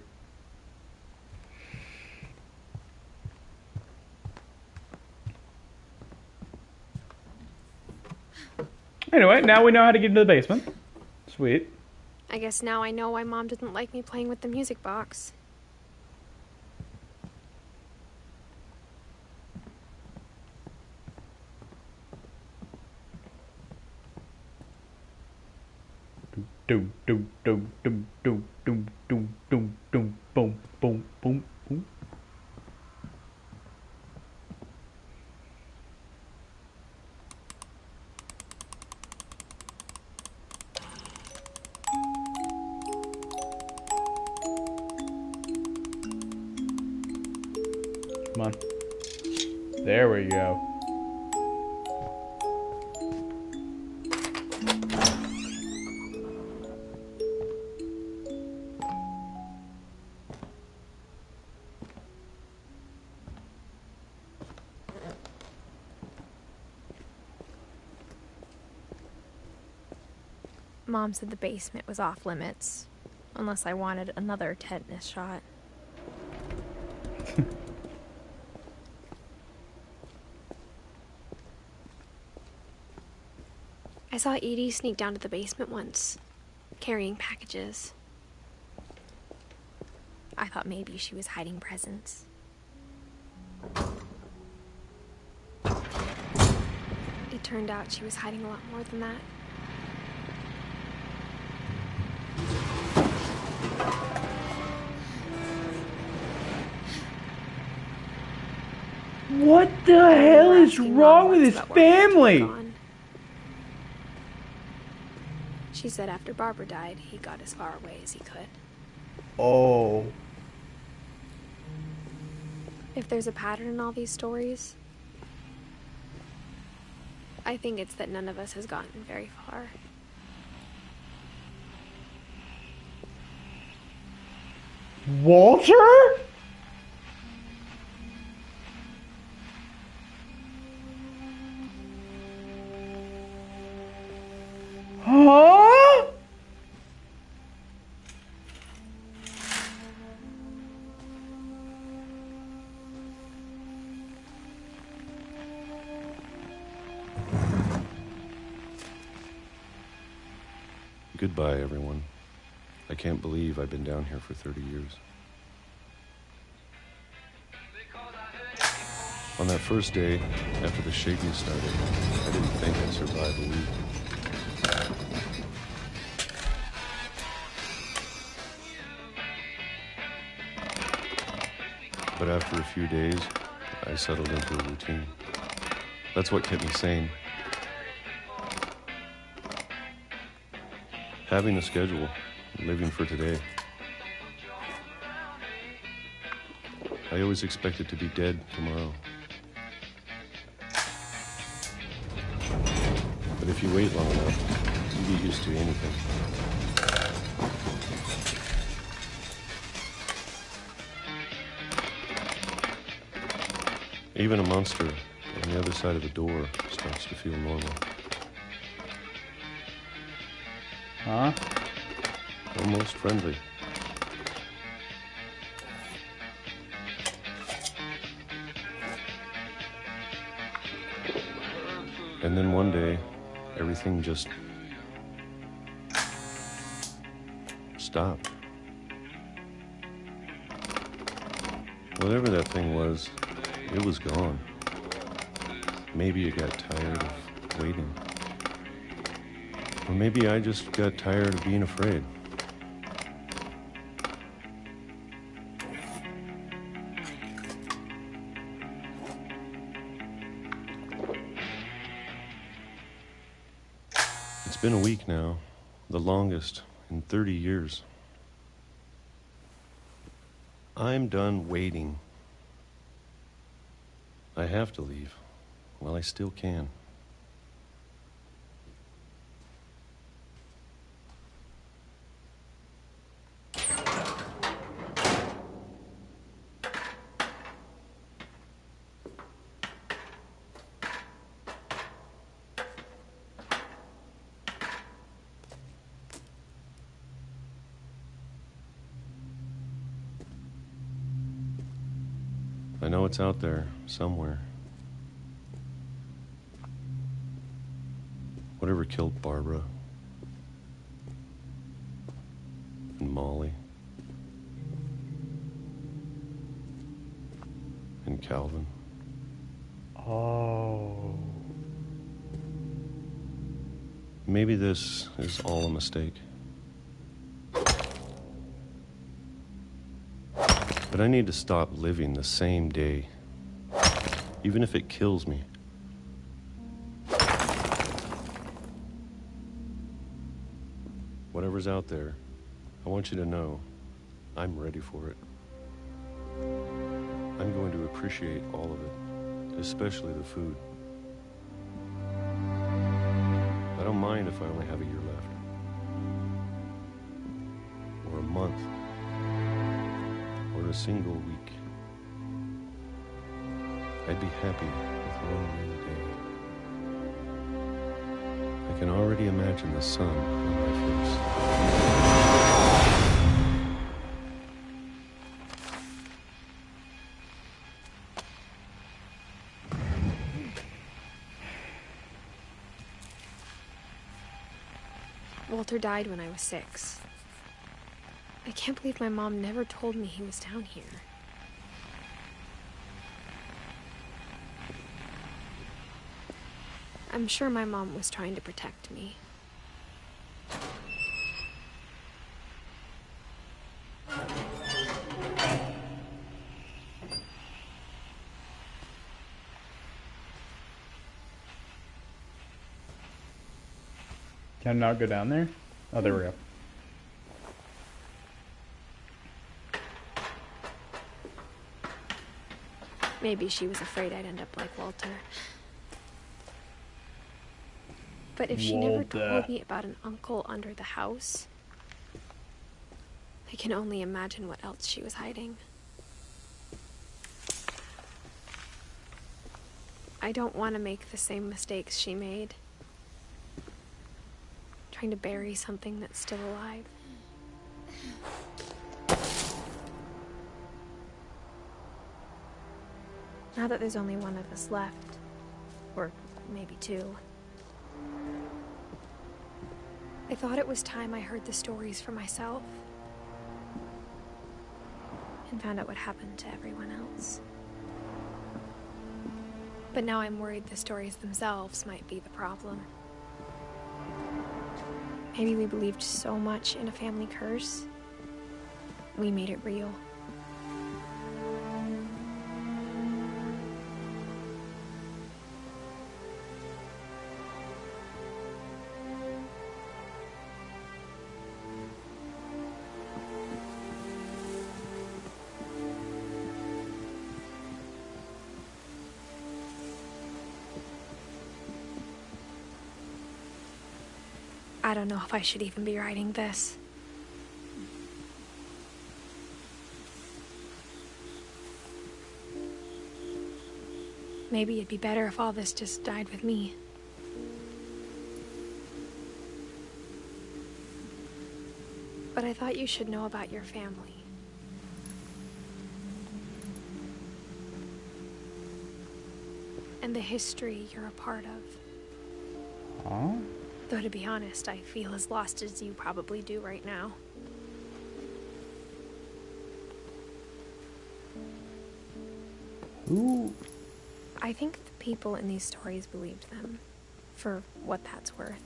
Anyway, now we know how to get into the basement. Sweet. I guess now I know why Mom didn't like me playing with the music box. Doom, doom, doom, doom, doom, doom, doom, doom, doom, boom, boom, boom, boom. Come on. There we go. Mom said the basement was off limits, unless I wanted another tetanus shot. I saw Edie sneak down to the basement once, carrying packages. I thought maybe she was hiding presents. It turned out she was hiding a lot more than that. What the hell is wrong with his family? She said after Barbara died, he got as far away as he could. Oh. If there's a pattern in all these stories, I think it's that none of us has gotten very far. Walter? Huh? Goodbye, everyone. I can't believe I've been down here for 30 years. On that first day, after the shaking started, I didn't think I'd survive a week. But after a few days, I settled into a routine. That's what kept me sane. Having a schedule, living for today. I always expected to be dead tomorrow. But if you wait long enough, you get used to anything. Even a monster on the other side of the door starts to feel normal. Huh? Almost friendly. And then one day, everything just stopped. Whatever that thing was, it was gone. Maybe it got tired of waiting. Or maybe I just got tired of being afraid. It's been a week now, the longest in 30 years. I'm done waiting. I have to leave while I still can. I know it's out there, somewhere. Whatever killed Barbara and Molly and Calvin. Oh. Maybe this is all a mistake. But I need to stop living the same day, even if it kills me. Whatever's out there, I want you to know I'm ready for it. I'm going to appreciate all of it, especially the food. I don't mind if I only have a year left, or a month, or a single week. I'd be happy with one rainy day. I can already imagine the sun on my face. Walter died when I was 6. I can't believe my mom never told me he was down here. I'm sure my mom was trying to protect me. Can I not go down there? Oh, there we go. Maybe she was afraid I'd end up like Walter. But if she never told me about an uncle under the house, I can only imagine what else she was hiding. I don't want to make the same mistakes she made. Trying to bury something that's still alive. Now that there's only one of us left, or maybe 2, I thought it was time I heard the stories for myself. And found out what happened to everyone else. But now I'm worried the stories themselves might be the problem. Maybe we believed so much in a family curse, we made it real. I don't know if I should even be writing this. Maybe it'd be better if all this just died with me. But I thought you should know about your family. And the history you're a part of. Huh? Though to be honest, I feel as lost as you probably do right now. Who? I think the people in these stories believed them, for what that's worth.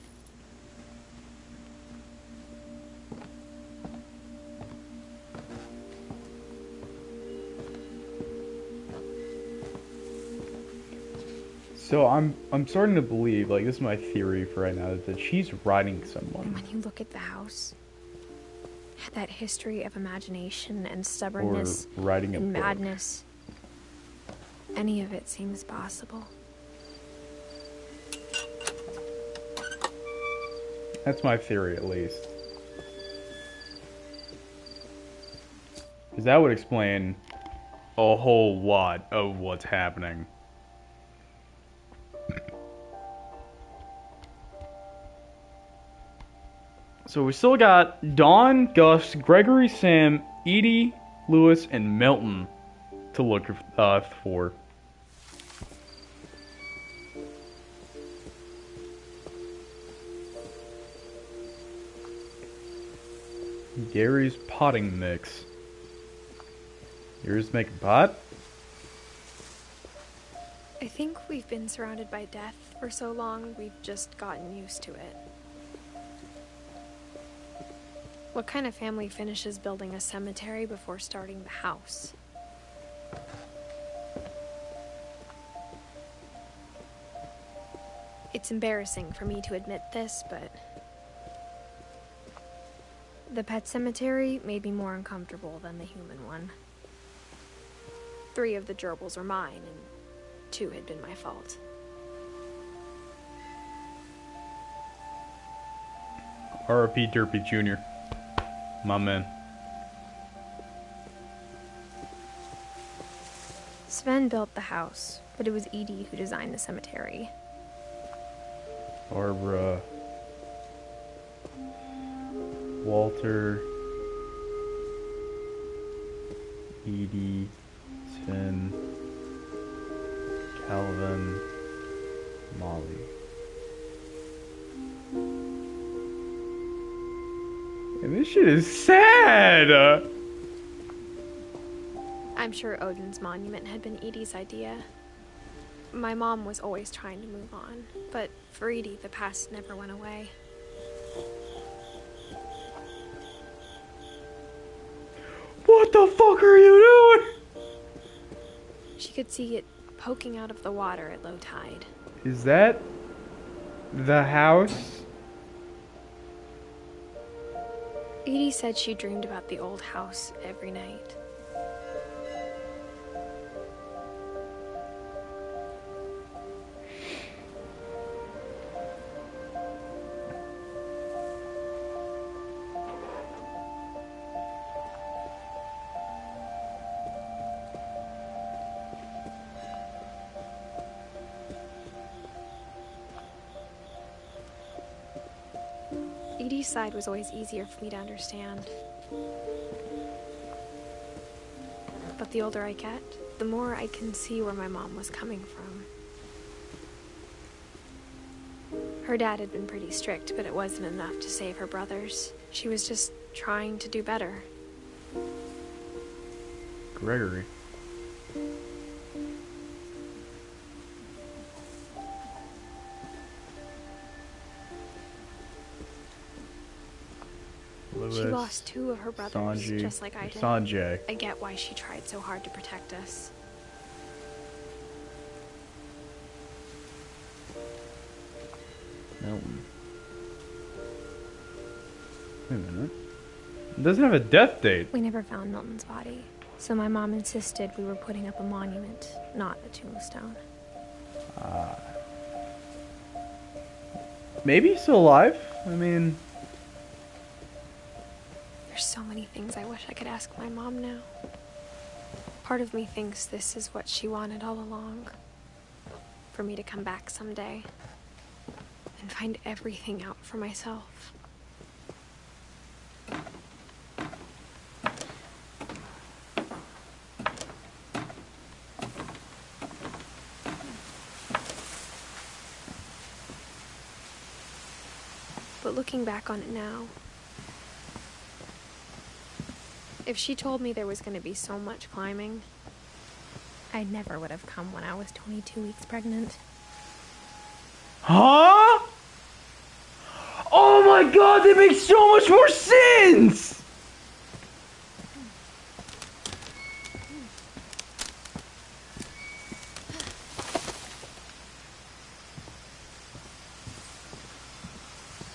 So I'm starting to believe, like, this is my theory for right now, that she's riding someone. When you look at the house, that history of imagination and stubbornness Or riding a and book. madness, any of it seems possible. That's my theory, at least. Because that would explain a whole lot of what's happening. So we still got Dawn, Gus, Gregory, Sam, Edie, Lewis, and Milton to look for. Gary's potting mix. Yours make a pot? I think we've been surrounded by death for so long, we've just gotten used to it. What kind of family finishes building a cemetery before starting the house? It's embarrassing for me to admit this, but the pet cemetery made me more uncomfortable than the human one. 3 of the gerbils are mine, and 2 had been my fault. R.I.P. Derpy Jr. My man. Sven built the house, but it was Edie who designed the cemetery. Barbara. Walter. Edie. Sven. Calvin. Molly. And this shit is sad! I'm sure Odin's monument had been Edie's idea. My mom was always trying to move on, but for Edie, the past never went away. What the fuck are you doing? She could see it poking out of the water at low tide. Is that the house? Edie said she dreamed about the old house every night. Edie's side was always easier for me to understand. But the older I get, the more I can see where my mom was coming from. Her dad had been pretty strict, but it wasn't enough to save her brothers. She was just trying to do better. Gregory. She lost 2 of her brothers, Sanji, just like I did. Sanjay. I get why she tried so hard to protect us. Milton. Wait a minute. It doesn't have a death date. We never found Milton's body, so my mom insisted we were putting up a monument, not a tombstone. Maybe he's still alive? I mean... There's so many things I wish I could ask my mom now. Part of me thinks this is what she wanted all along. For me to come back someday and find everything out for myself. But looking back on it now, if she told me there was going to be so much climbing, I never would have come when I was 22 weeks pregnant. Huh? Oh my god, that makes so much more sense!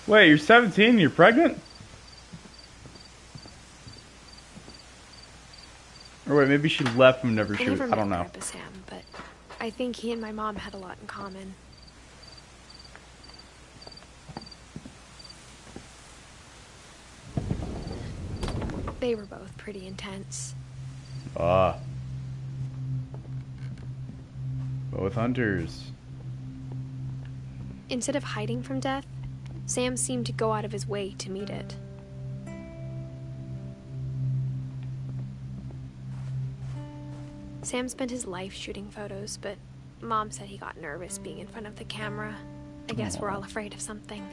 Wait, you're 17 and you're pregnant? Or wait, maybe she left whenever she was, I don't know. Grandpa Sam, but I think he and my mom had a lot in common. They were both pretty intense. Both hunters. Instead of hiding from death, Sam seemed to go out of his way to meet it. Sam spent his life shooting photos, but Mom said he got nervous being in front of the camera. I guess we're all afraid of something.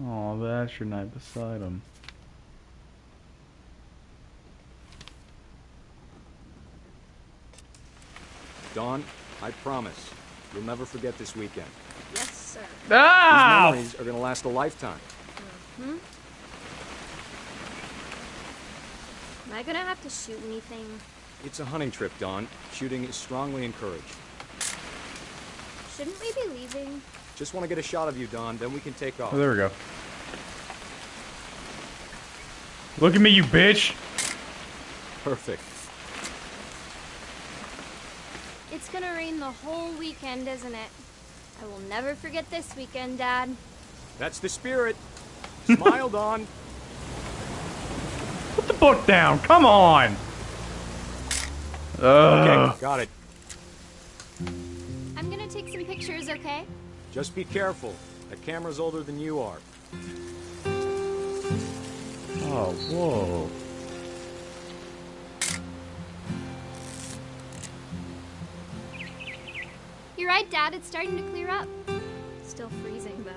Oh, that's your night beside him. Dawn, I promise, you'll never forget this weekend. Yes, sir. Ah! These memories are gonna last a lifetime. Am I gonna have to shoot anything? It's a hunting trip, Dawn. Shooting is strongly encouraged. Shouldn't we be leaving? Just want to get a shot of you, Dawn, then we can take off. Oh, there we go. Look at me, you bitch! Perfect. It's gonna rain the whole weekend, isn't it? I will never forget this weekend, Dad. That's the spirit. Smile, Dawn. Put the book down, come on! Okay, got it. I'm gonna take some pictures, okay? Just be careful. That camera's older than you are. Oh, whoa. You're right, Dad. It's starting to clear up. Still freezing, though.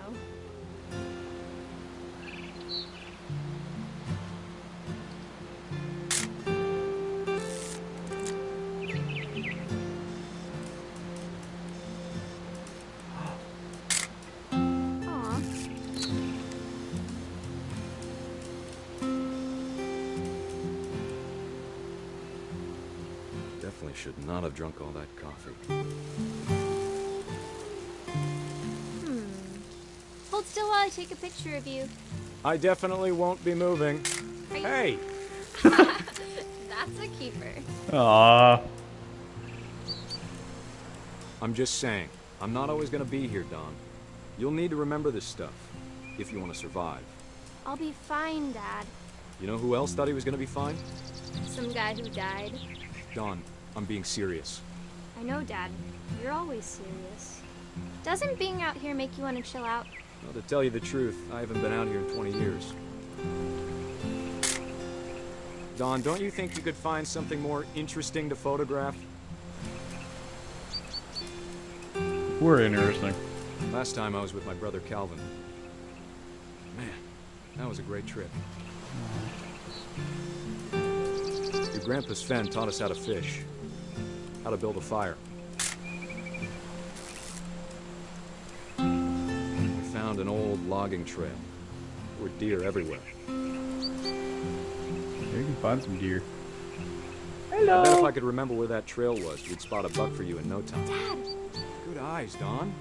Definitely should not have drunk all that coffee. Hold still while I take a picture of you. I definitely won't be moving. Hey! That's a keeper. Aww. I'm just saying, I'm not always gonna be here, Dawn. You'll need to remember this stuff, if you want to survive. I'll be fine, Dad. You know who else thought he was gonna be fine? Some guy who died. Dawn, I'm being serious. I know, Dad. You're always serious. Doesn't being out here make you want to chill out? Well, to tell you the truth, I haven't been out here in 20 years. Dawn, don't you think you could find something more interesting to photograph? We're interesting. Last time I was with my brother Calvin. Man, that was a great trip. Your grandpa Sven taught us how to fish, how to build a fire. We found an old logging trail. There were deer everywhere. You can find some deer. I bet if I could remember where that trail was, we'd spot a buck for you in no time. Dad! Good eyes, Dawn.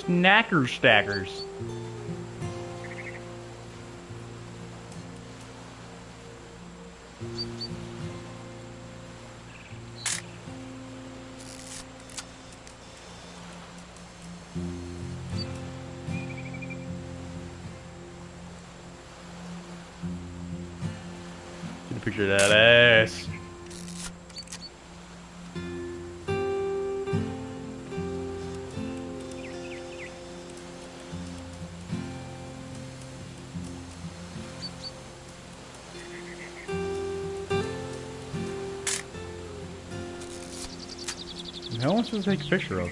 Snacker stackers. Get a picture of that ass. How am I supposed to take a picture of?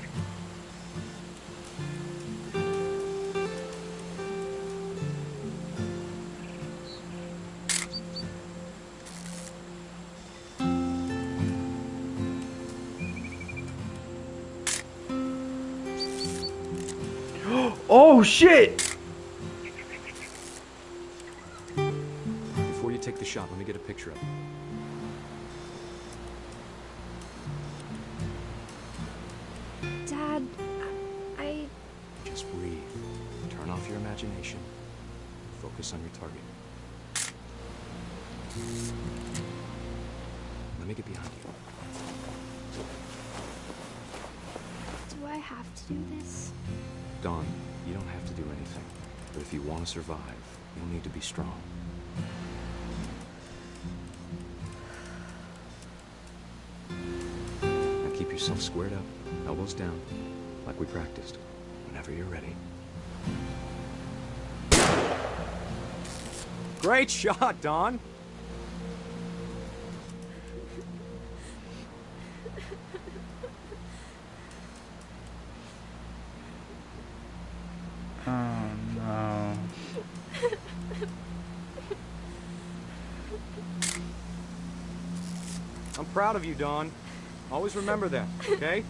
Oh shit! Before you take the shot, let me get a picture of it. Dad, I... Just breathe. Turn off your imagination. Focus on your target. Let me get behind you. Do I have to do this? Dawn, you don't have to do anything. But if you want to survive, you'll need to be strong. Now keep yourself squared up, elbows down, like we practiced. Whenever you're ready. Great shot, Dawn! Oh no. I'm proud of you, Dawn. Always remember that, okay?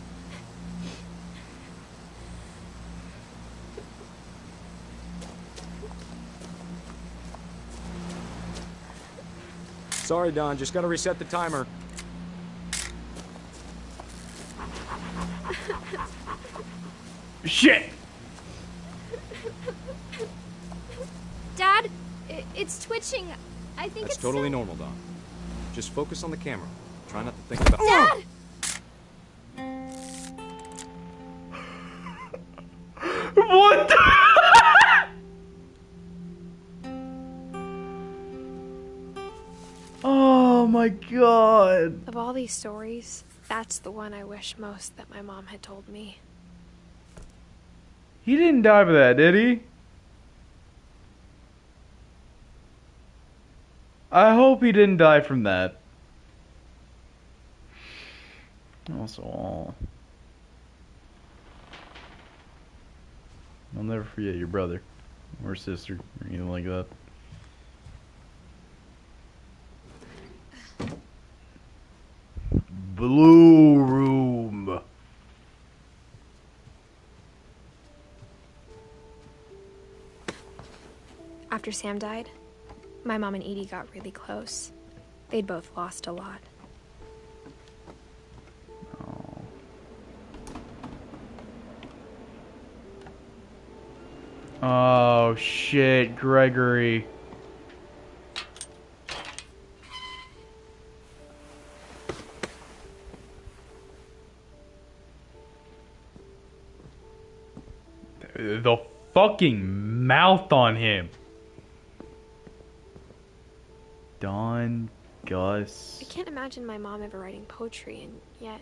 Sorry, Dawn. Just gotta reset the timer. Shit! Dad, it's twitching. I think That's it's totally normal, Dawn. Just focus on the camera. Try not to think about... Dad! What the... Oh my god. Of all these stories, that's the one I wish most that my mom had told me. He didn't die for that, did he? I hope he didn't die from that. Also, I'll never forget your brother or sister or anything like that. Blue room. After Sam died, my mom and Edie got really close. They'd both lost a lot. Oh shit, Gregory. The fucking mouth on him. Dawn, Gus. I can't imagine my mom ever writing poetry, and yet...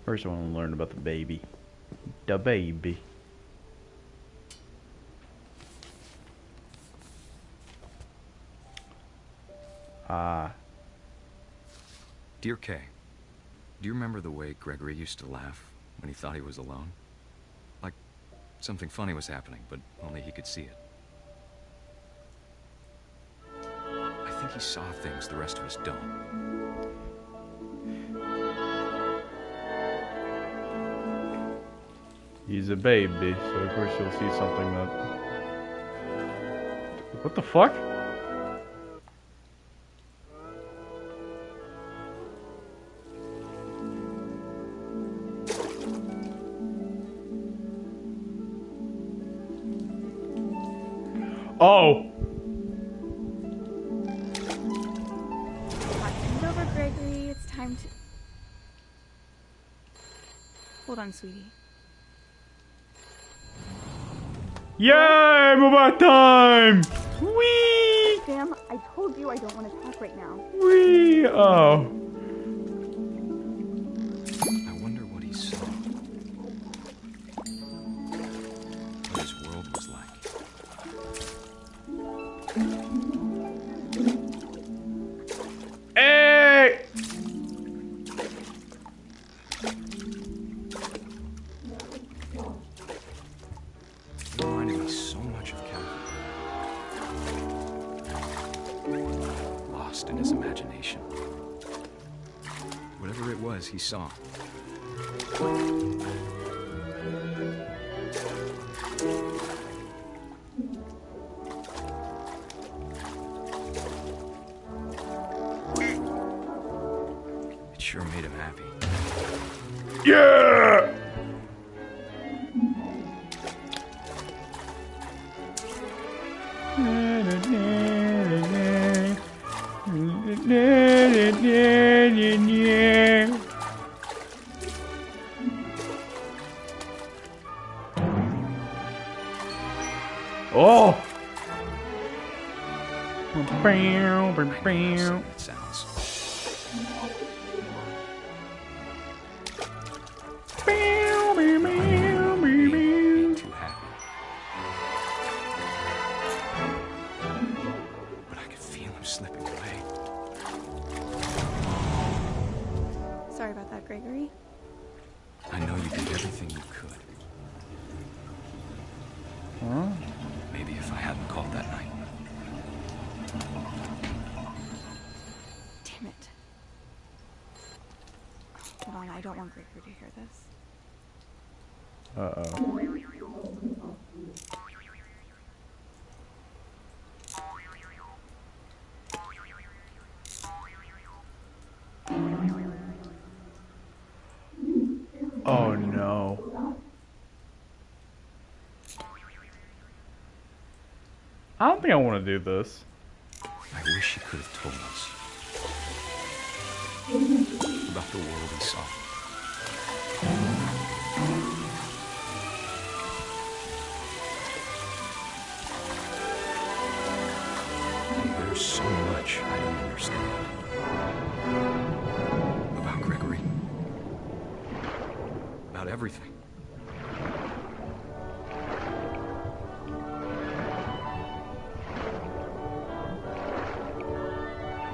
First I want to learn about the baby. The baby. Dear Kay, do you remember the way Gregory used to laugh when he thought he was alone? Like something funny was happening, but only he could see it. I think he saw things the rest of us don't. He's a baby, so of course you'll see something that... What the fuck? Oh! It's over, Gregory. It's time to... Hold on, sweetie. Yay! Mobile time! Whee! Sam, I told you I don't want to talk right now. Whee! Oh. I wonder what he saw. What his world was like. Hey! He reminded me so much of Calvin. Lost in his imagination. Whatever it was he saw. It sure made him happy. Yeah! Oh! It sounds. Ain't too happy. But I could feel him slipping away. Sorry about that, Gregory. I know you did everything you could. Huh? Maybe if I hadn't called that night. Damn it. Hold on, I don't want Gregory to hear this. Uh-oh. Oh no. I don't think I want to do this. I wish he could have told us about the world he saw. There's so much I don't understand about Gregory, about everything.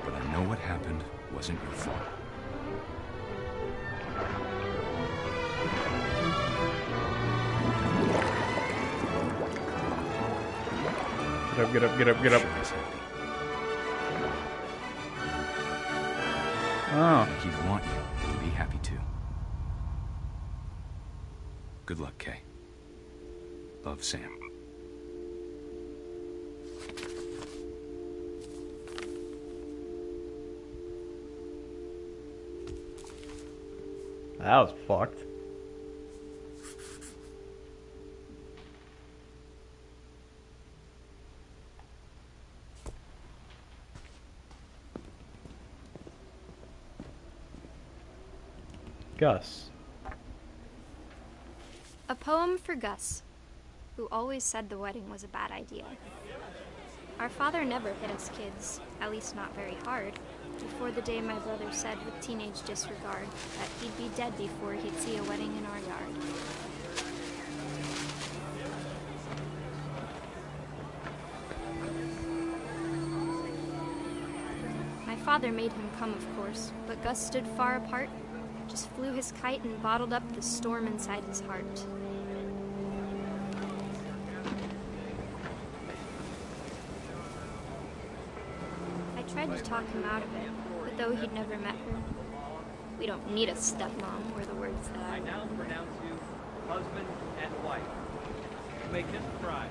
But I know what happened wasn't your fault. Get up, get up, get up, get up. Sure is happy. Oh. He'd want you to be happy too. Good luck, Kay. Love, Sam. That was fucked. Gus. A poem for Gus. who always said the wedding was a bad idea. Our father never hit us kids, at least not very hard, before the day my brother said with teenage disregard that he'd be dead before he'd see a wedding in our yard. My father made him come, of course, but Gus stood far apart, just flew his kite and bottled up the storm inside his heart. I tried to talk him out of it, but though he'd never met her, "We don't need a stepmom," were the words that I now pronounce you husband and wife. You may kiss the bride.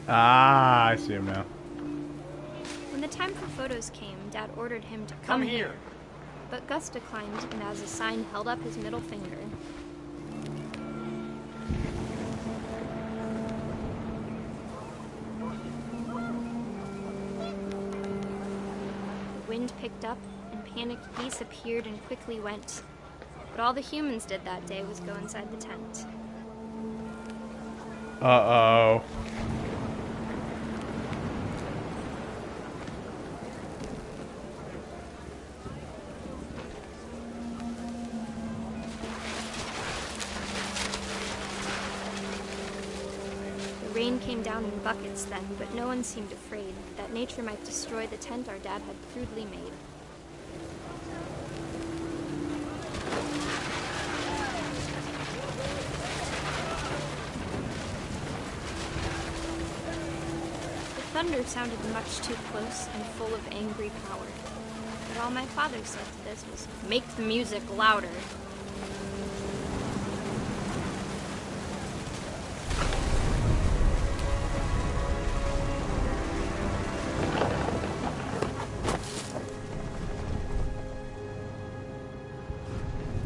Ah, I see him now. When the time for photos came, Dad ordered him to come here. But Gus declined, and as a sign held up his middle finger. The wind picked up, and panicked geese appeared and quickly went. But all the humans did that day was go inside the tent. Uh-oh. The rain came down in buckets then, but no one seemed afraid that nature might destroy the tent our dad had crudely made. The thunder sounded much too close and full of angry power. But all my father said to this was, "Make the music louder."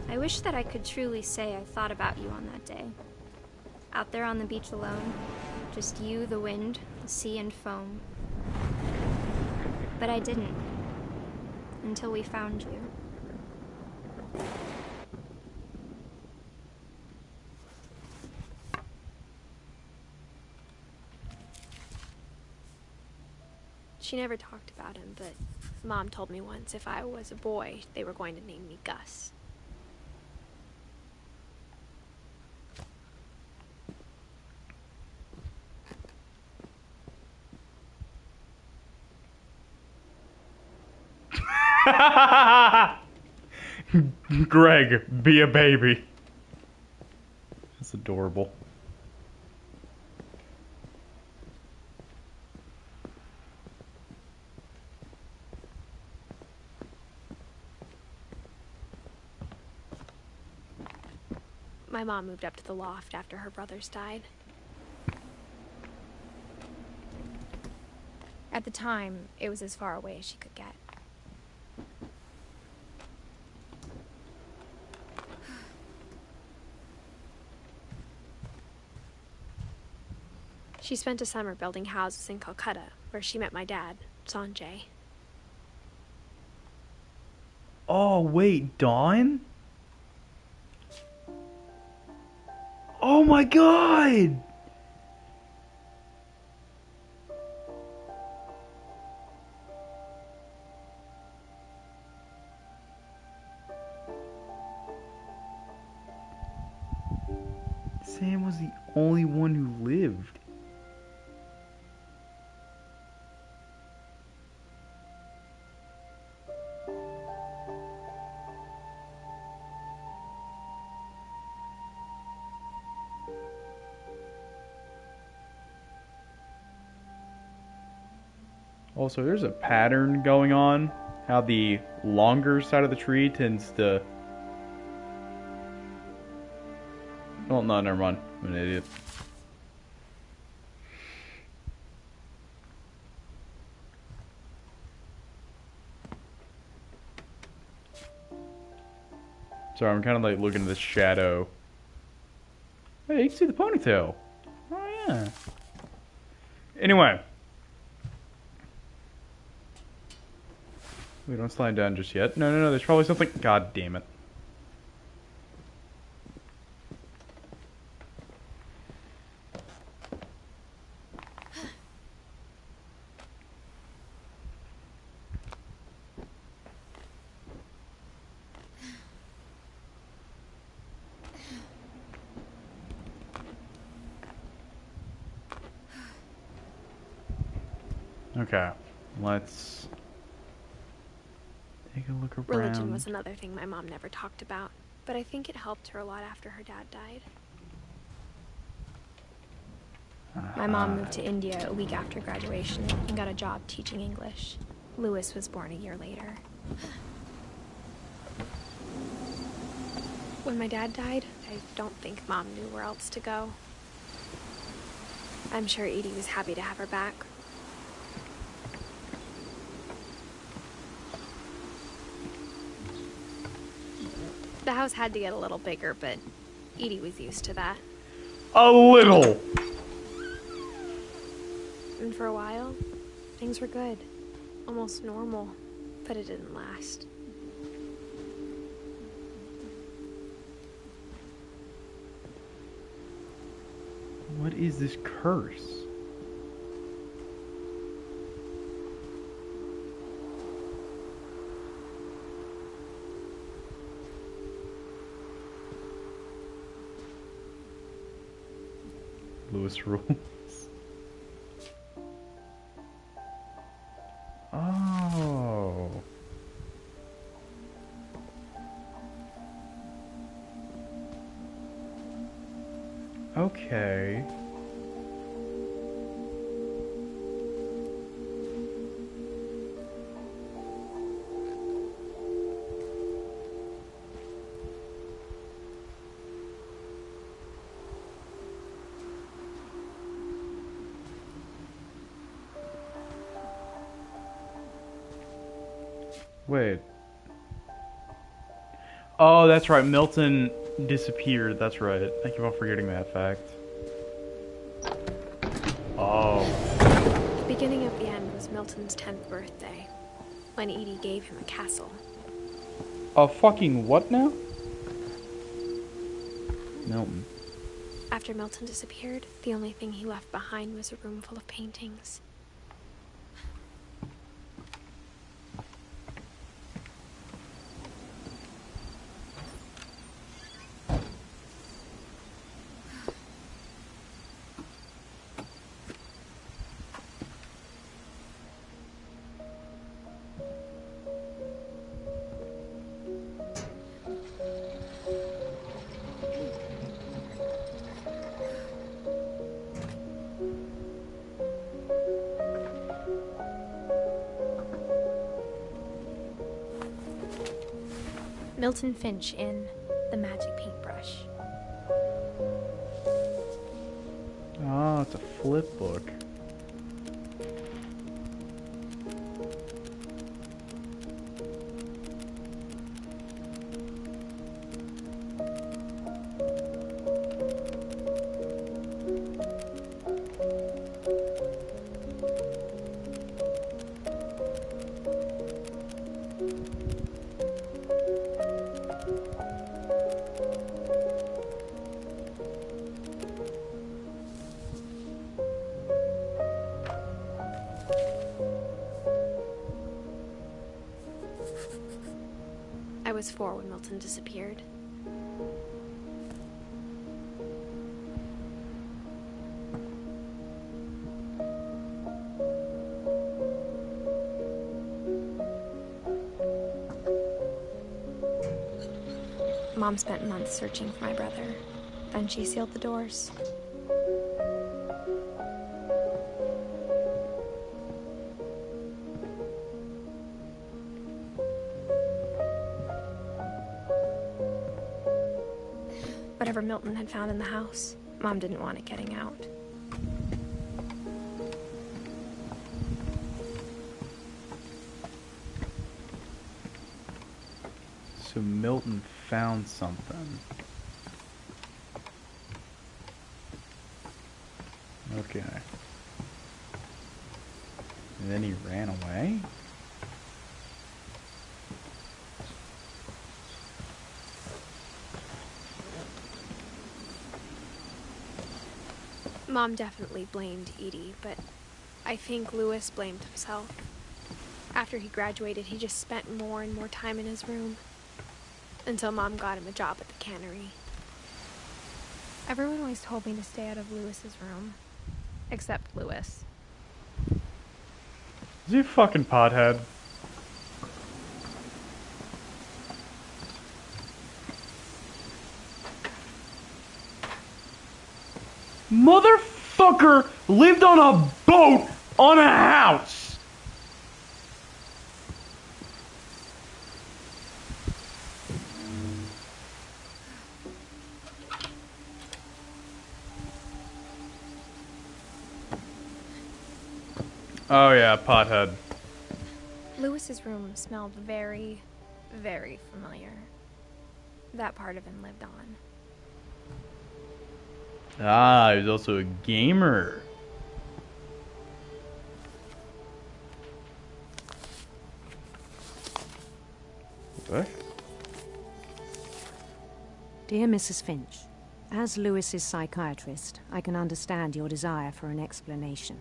I wish that I could truly say I thought about you on that day. Out there on the beach alone, just you, the wind, the sea and foam. But I didn't, until we found you. She never talked about him, but Mom told me once if I was a boy, they were going to name me Gus. Greg, be a baby. That's adorable. My mom moved up to the loft after her brothers died. At the time, it was as far away as she could get. She spent a summer building houses in Calcutta, where she met my dad, Sanjay. Oh, wait, Dawn? Oh my god! Sam was the only one who lived. Also, there's a pattern going on, how the longer side of the tree tends to... Oh, no, never mind. I'm an idiot. Sorry, I'm kind of like looking at this shadow. Hey, you can see the ponytail. Oh, Yeah. Anyway. We don't slide down just yet. No, no, no, there's probably something. God damn it. Okay, let's take a look around. Religion was another thing my mom never talked about, but I think it helped her a lot after her dad died. My mom moved to India a week after graduation and got a job teaching English. Louis was born a year later. When my dad died, I don't think Mom knew where else to go. I'm sure Edie was happy to have her back. The house had to get a little bigger, but Edie was used to that. A little! And for a while, things were good. Almost normal, but it didn't last. What is this curse? Louis rules. Oh. Okay. Wait. Oh, that's right. Milton disappeared. That's right. I keep on forgetting that fact. Oh. The beginning of the end was Milton's 10th birthday, when Edie gave him a castle. A fucking what now? Milton. After Milton disappeared, the only thing he left behind was a room full of paintings. Milton Finch in The Magic Paintbrush. Oh, it's a flip book. I was 4 when Milton disappeared. Mom spent months searching for my brother. Then she sealed the doors. Whatever Milton had found in the house, Mom didn't want it getting out. So Milton found something. Okay. And then he ran away? Mom definitely blamed Edie, but I think Louis blamed himself. After he graduated, he just spent more and more time in his room. Until Mom got him a job at the cannery. Everyone always told me to stay out of Louis's room. Except Louis. Is he a fucking pothead? Motherfucker lived on a boat on a house! Oh yeah, pothead. Louis's room smelled very, very familiar. That part of him lived on. Ah, he was also a gamer. What? Dear Mrs. Finch, as Louis's psychiatrist, I can understand your desire for an explanation.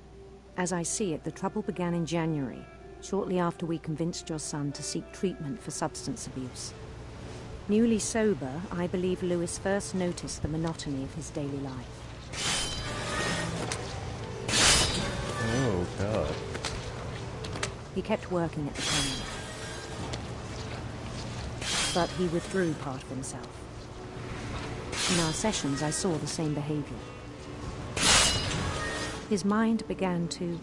As I see it, the trouble began in January, shortly after we convinced your son to seek treatment for substance abuse. Newly sober, I believe Louis first noticed the monotony of his daily life. Oh, God. He kept working at the cannery, but he withdrew part of himself. In our sessions, I saw the same behavior. His mind began to...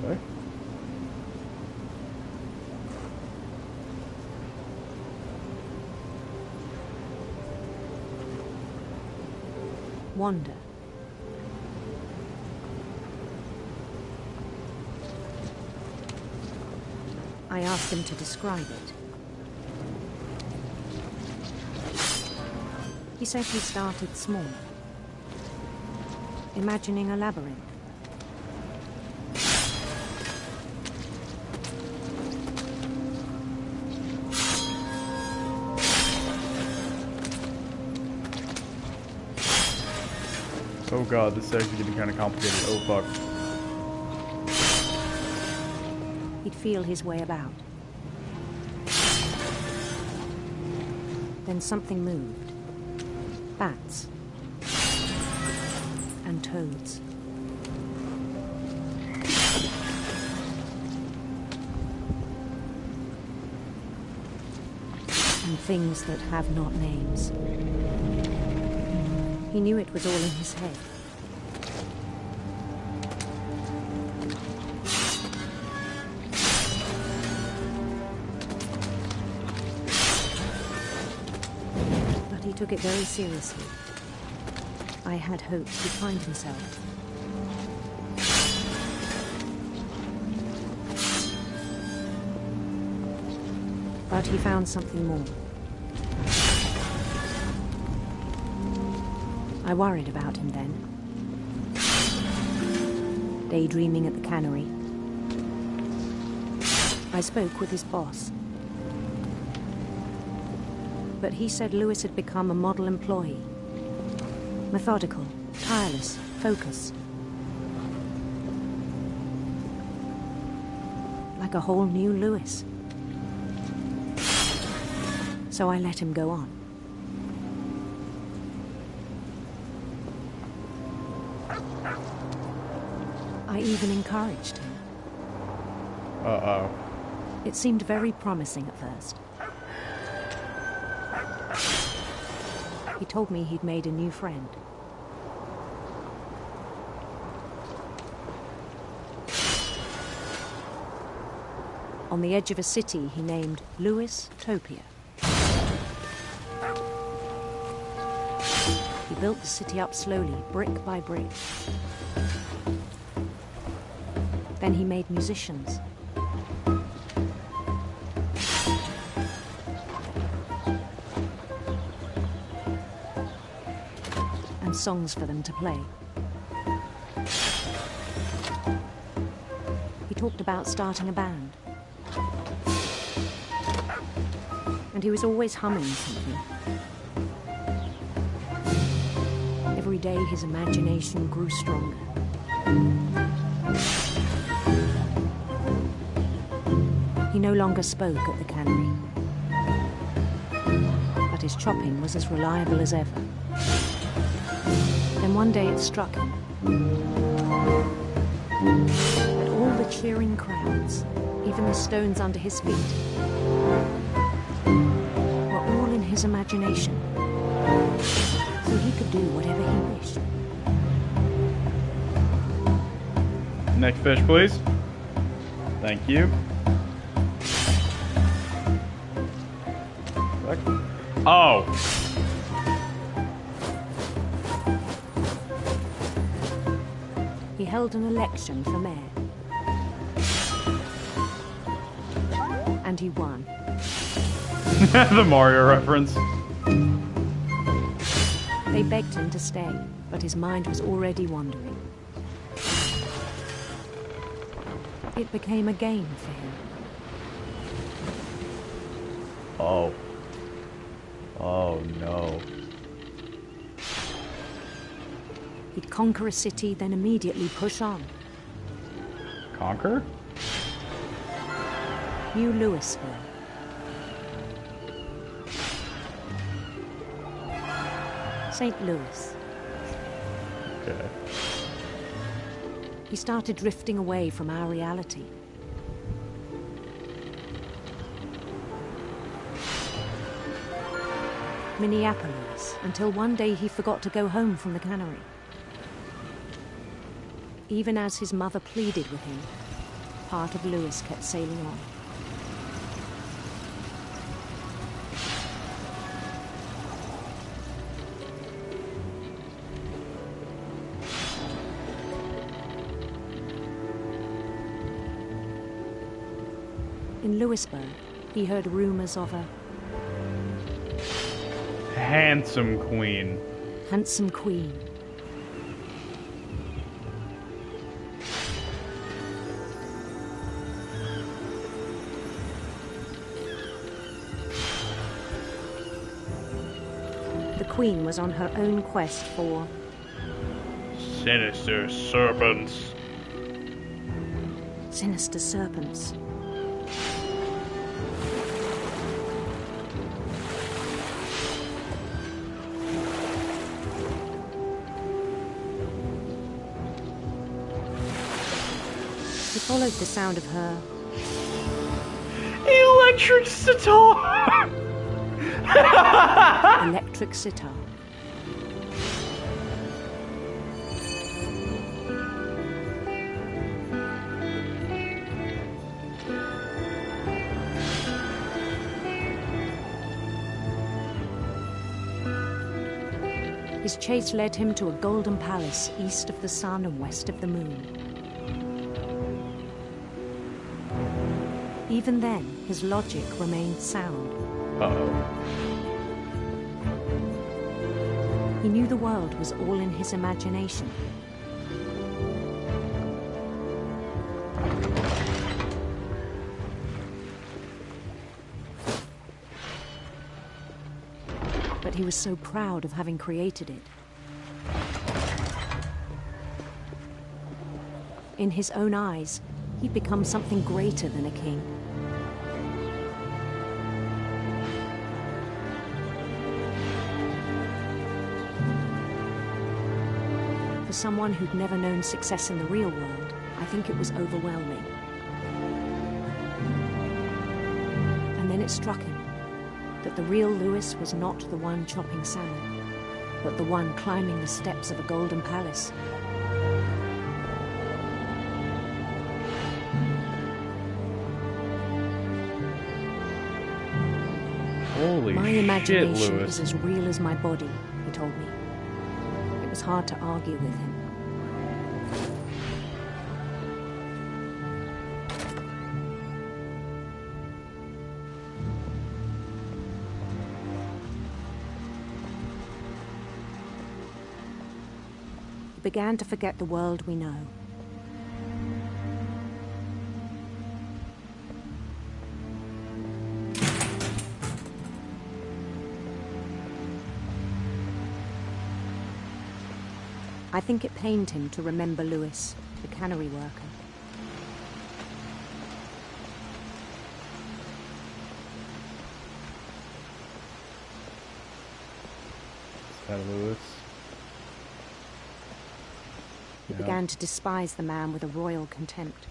Okay. wander. I asked him to describe it. He said he started small, imagining a labyrinth. Oh god, this is actually getting kind of complicated. Oh fuck. He'd feel his way about. Then something moved. Bats. And toads. And things that have not names. He knew it was all in his head. But he took it very seriously. I had hoped he'd find himself. But he found something more. I worried about him then. Daydreaming at the cannery. I spoke with his boss. But he said Louis had become a model employee. Methodical, tireless, focused. Like a whole new Louis. So I let him go on. I even encouraged him. Uh-oh. It seemed very promising at first. He told me he'd made a new friend. On the edge of a city he named Louis Topia. He built the city up slowly, brick by brick. Then he made musicians. songs for them to play. He talked about starting a band. And he was always humming something. Every day his imagination grew stronger. He no longer spoke at the cannery, but his chopping was as reliable as ever. Then one day it struck him that all the cheering crowds, even the stones under his feet, were all in his imagination, so he could do whatever he wished. Next fish, please. Thank you. Oh! He held an election for mayor. And he won. The Mario reference. They begged him to stay, but his mind was already wandering. It became a game for him. Oh. Oh no. He'd conquer a city, then immediately push on. Conquer? New Louisville. St. Louis. Okay. He started drifting away from our reality. Minneapolis, until one day he forgot to go home from the cannery. Even as his mother pleaded with him, part of Louis kept sailing on. In Louisburg, he heard rumors of a handsome queen. Handsome queen. The queen was on her own quest for sinister serpents. Sinister serpents. He followed the sound of her electric sitar. Electric sitar. His chase led him to a golden palace east of the sun and west of the moon. Even then, his logic remained sound. Uh-oh. He knew the world was all in his imagination. But he was so proud of having created it. In his own eyes, he'd become something greater than a king. For someone who'd never known success in the real world, I think it was overwhelming. And then it struck him that the real Louis was not the one chopping salmon, but the one climbing the steps of a golden palace. Holy my imagination shit, Louis. is as real as my body, he told me. It was hard to argue with him. began to forget the world we know. I think it pained him to remember Lewis, the cannery worker. Is that Lewis? He began to despise the man with a royal contempt.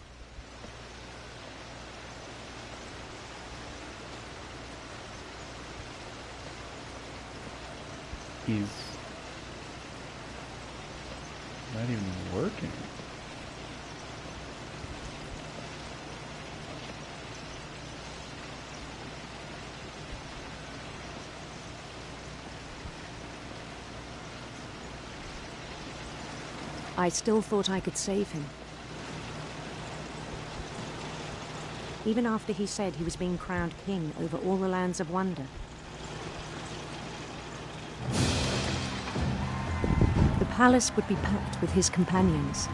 He's not even working. I still thought I could save him. Even after he said he was being crowned king over all the lands of wonder. The palace would be packed with his companions.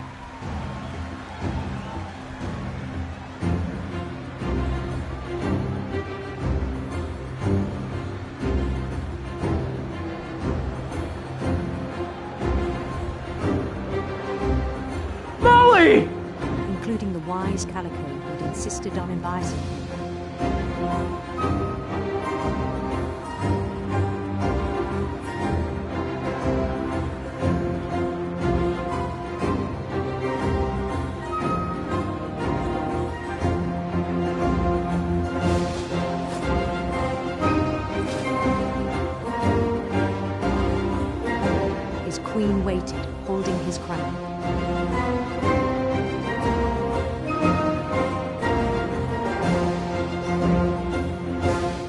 Molly! Including the wise Calico who'd insisted on inviting him. His queen waited, holding his crown.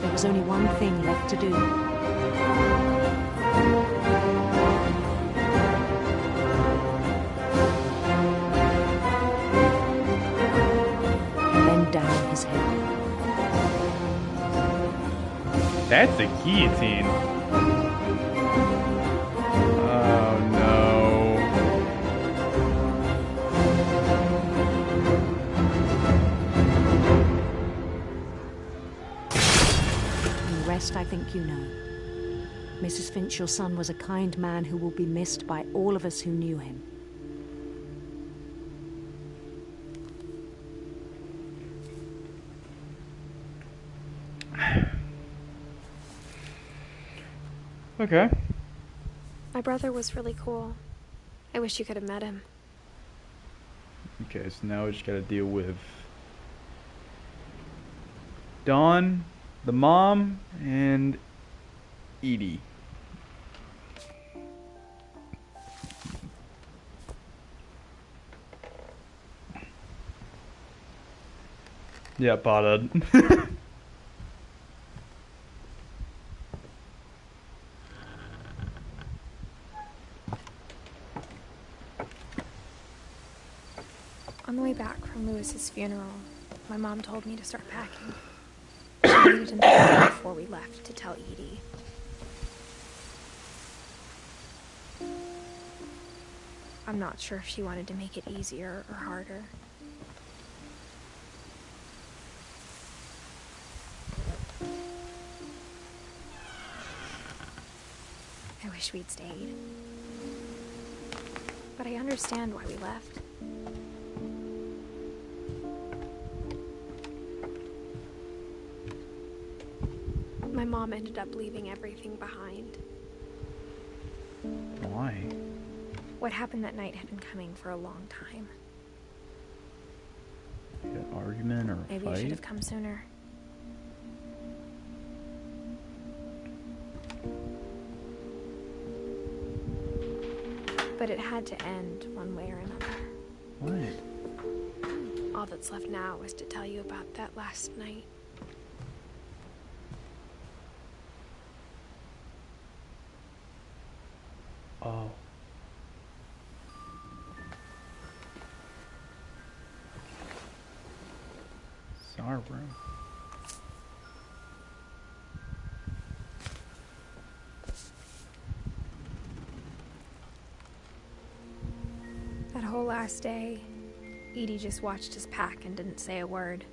There was only one thing left to do. Bend down his head. That's a guillotine. Oh no. And the rest I think you know. Mrs. Finch, your son was a kind man who will be missed by all of us who knew him. Okay. My brother was really cool. I wish you could have met him. Okay, so now we just gotta deal with Dawn, the mom, and Edie. Yeah, potted. On the way back from Lewis's funeral, my mom told me to start packing. She needed another before we left to tell Edie. I'm not sure if she wanted to make it easier or harder. I wish we'd stayed. But I understand why we left. My mom ended up leaving everything behind. Why? What happened that night had been coming for a long time. Like an argument or a Maybe fight? you should have come sooner. But it had to end one way or another. What? All that's left now is to tell you about that last night. Oh. Sorry, bro. That whole last day, Edie just watched us pack and didn't say a word.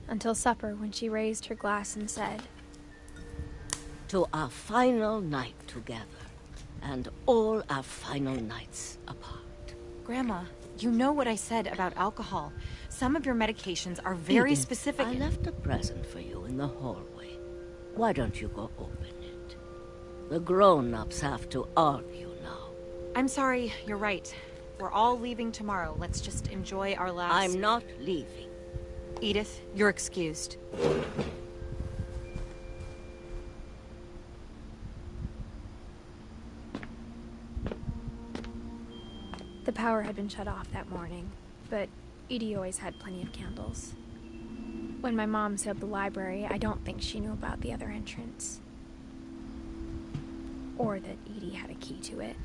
Until supper, when she raised her glass and said, "To our final night together, and all our final nights apart." Grandma, you know what I said about alcohol. Some of your medications are very Edith, specific. I left a present for you in the hallway. Why don't you go open it? The grown-ups have to argue now. I'm sorry, you're right. We're all leaving tomorrow. Let's just enjoy our last... I'm not leaving. Edith, you're excused. The power had been shut off that morning, but Edie always had plenty of candles. When my mom sealed the library, I don't think she knew about the other entrance. Or that Edie had a key to it.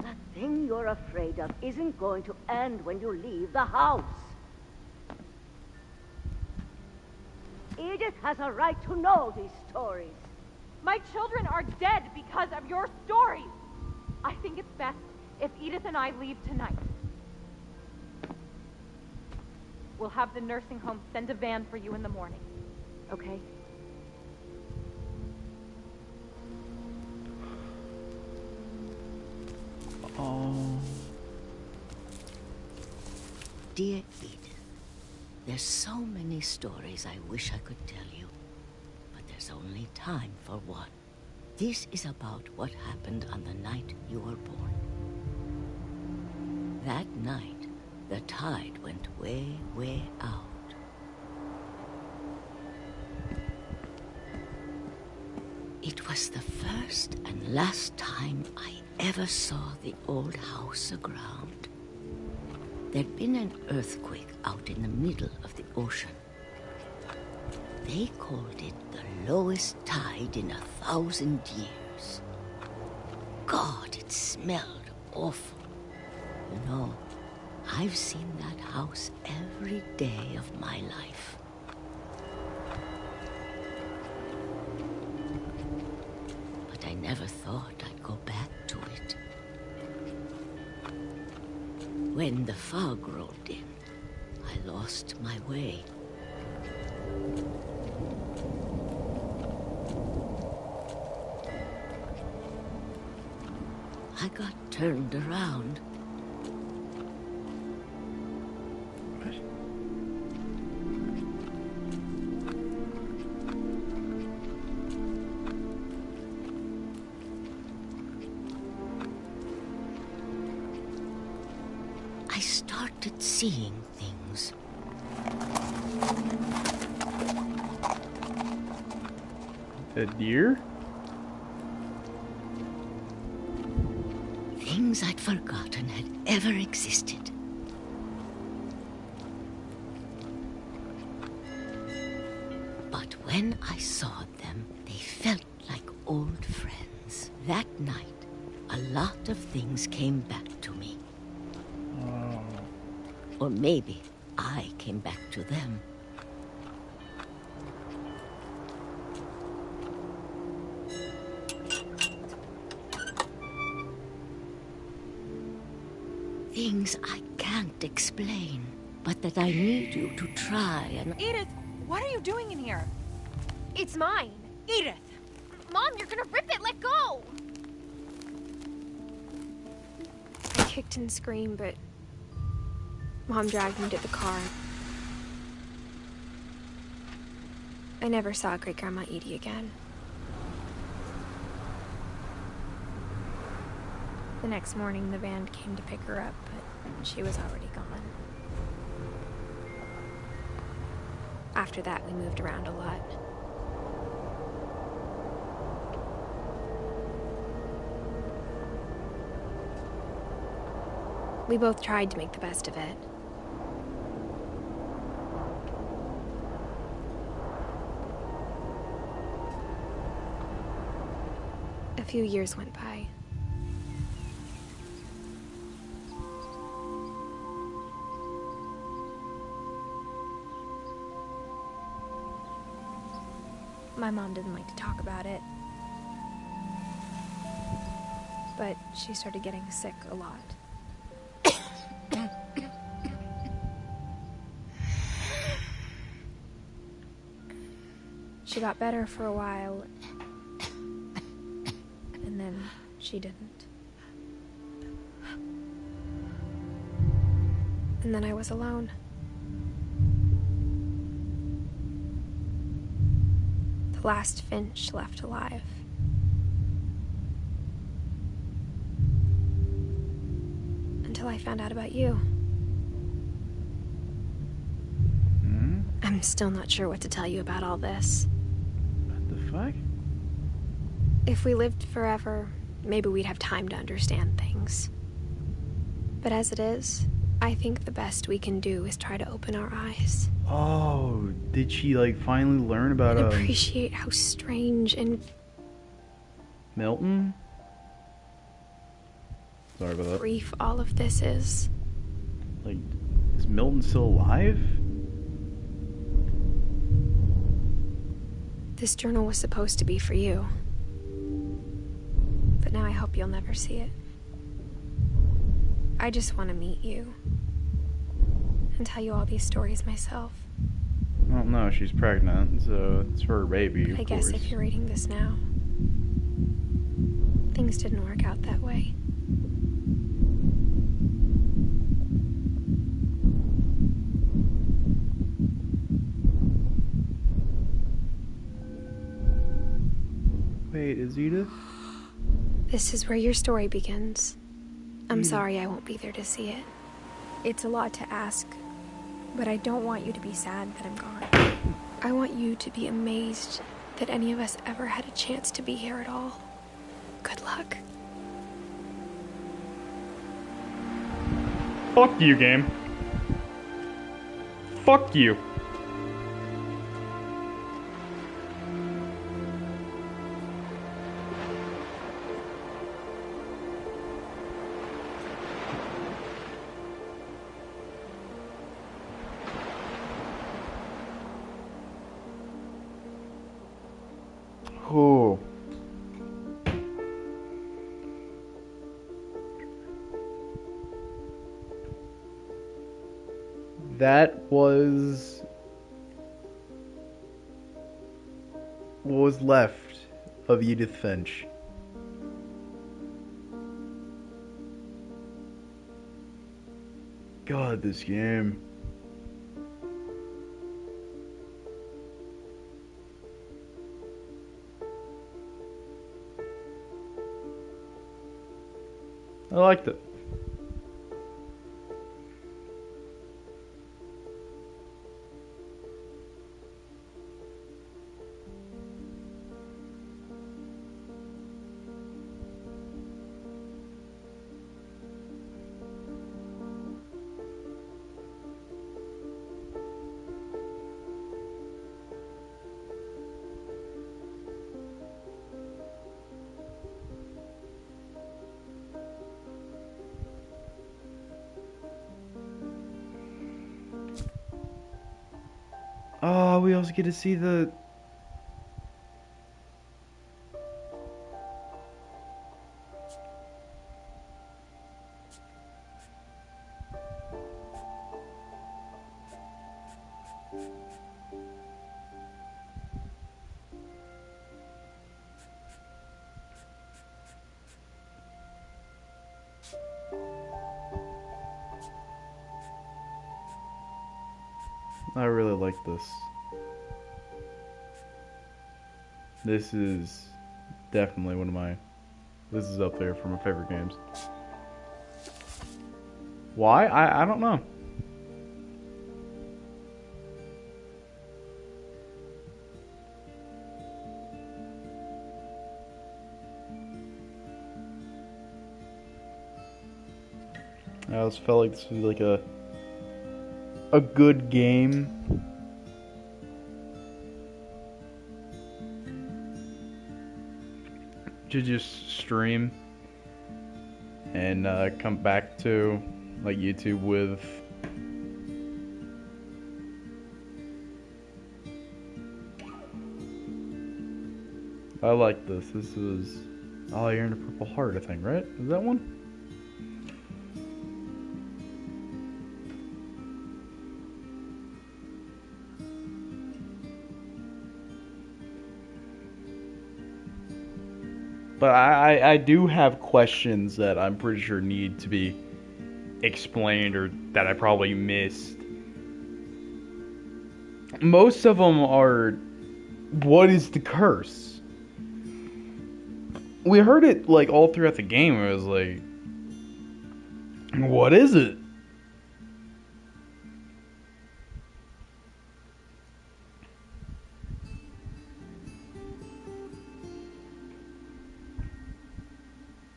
That thing you're afraid of isn't going to end when you leave the house. Edith has a right to know these stories. My children are dead because of your stories. I think it's best if Edith and I leave tonight. We'll have the nursing home send a van for you in the morning, okay? Oh. Dear Edith, there's so many stories I wish I could tell you, but there's only time for one. This is about what happened on the night you were born. That night, the tide went way, way out. It was the first and last time I ever saw the old house aground. There'd been an earthquake out in the middle of the ocean. They called it the lowest tide in 1,000 years. God, it smelled awful. You know, I've seen that house every day of my life. But I never thought I'd go back to it. When the fog rolled in, I lost my way. I got turned around. I started seeing things. A deer? Things I'd forgotten had ever existed. But when I saw them, they felt like old friends. That night, a lot of things came back to me. Oh. Or maybe I came back to them. Things I can't explain, but that I need you to try and... Edith, what are you doing in here? It's mine. Edith! Mom, you're gonna rip it! Let go! I kicked and screamed, but Mom dragged me to the car. I never saw Great-Grandma Edie again. The next morning, the van came to pick her up, but she was already gone. After that, we moved around a lot. We both tried to make the best of it. few years went by. My mom didn't like to talk about it. But she started getting sick a lot. She got better for a while, and then she didn't. And then I was alone. The last Finch left alive. Until I found out about you. I'm still not sure what to tell you about all this. What the fuck? If we lived forever, maybe we'd have time to understand things. But as it is, I think the best we can do is try to open our eyes. Oh, did she like finally learn about And appreciate how strange and Milton? Sorry about that. brief all of this is. Like, is Milton still alive? This journal was supposed to be for you. But now I hope you'll never see it. I just want to meet you. And tell you all these stories myself. Well, no, she's pregnant, so it's her baby, But I of guess course. if you're reading this now, things didn't work out that way. Wait, is Edith? This is where your story begins. I'm sorry I won't be there to see it. It's a lot to ask, but I don't want you to be sad that I'm gone. I want you to be amazed that any of us ever had a chance to be here at all. Good luck. Fuck you, game. Fuck you. Oh. That was what was left of Edith Finch. God, this game. I liked it. Oh, we also get to see the... I really like this. This is definitely one of my... This is up there for my favorite games. Why? I don't know. I always felt like this was like a good game. to just stream and come back to like YouTube with I like this. This is All You're in a Purple Heart, I think, right? Is that one? But I do have questions that I'm pretty sure need to be explained or that I probably missed. Most of them are, what is the curse? We heard it like all throughout the game. It was like, what is it?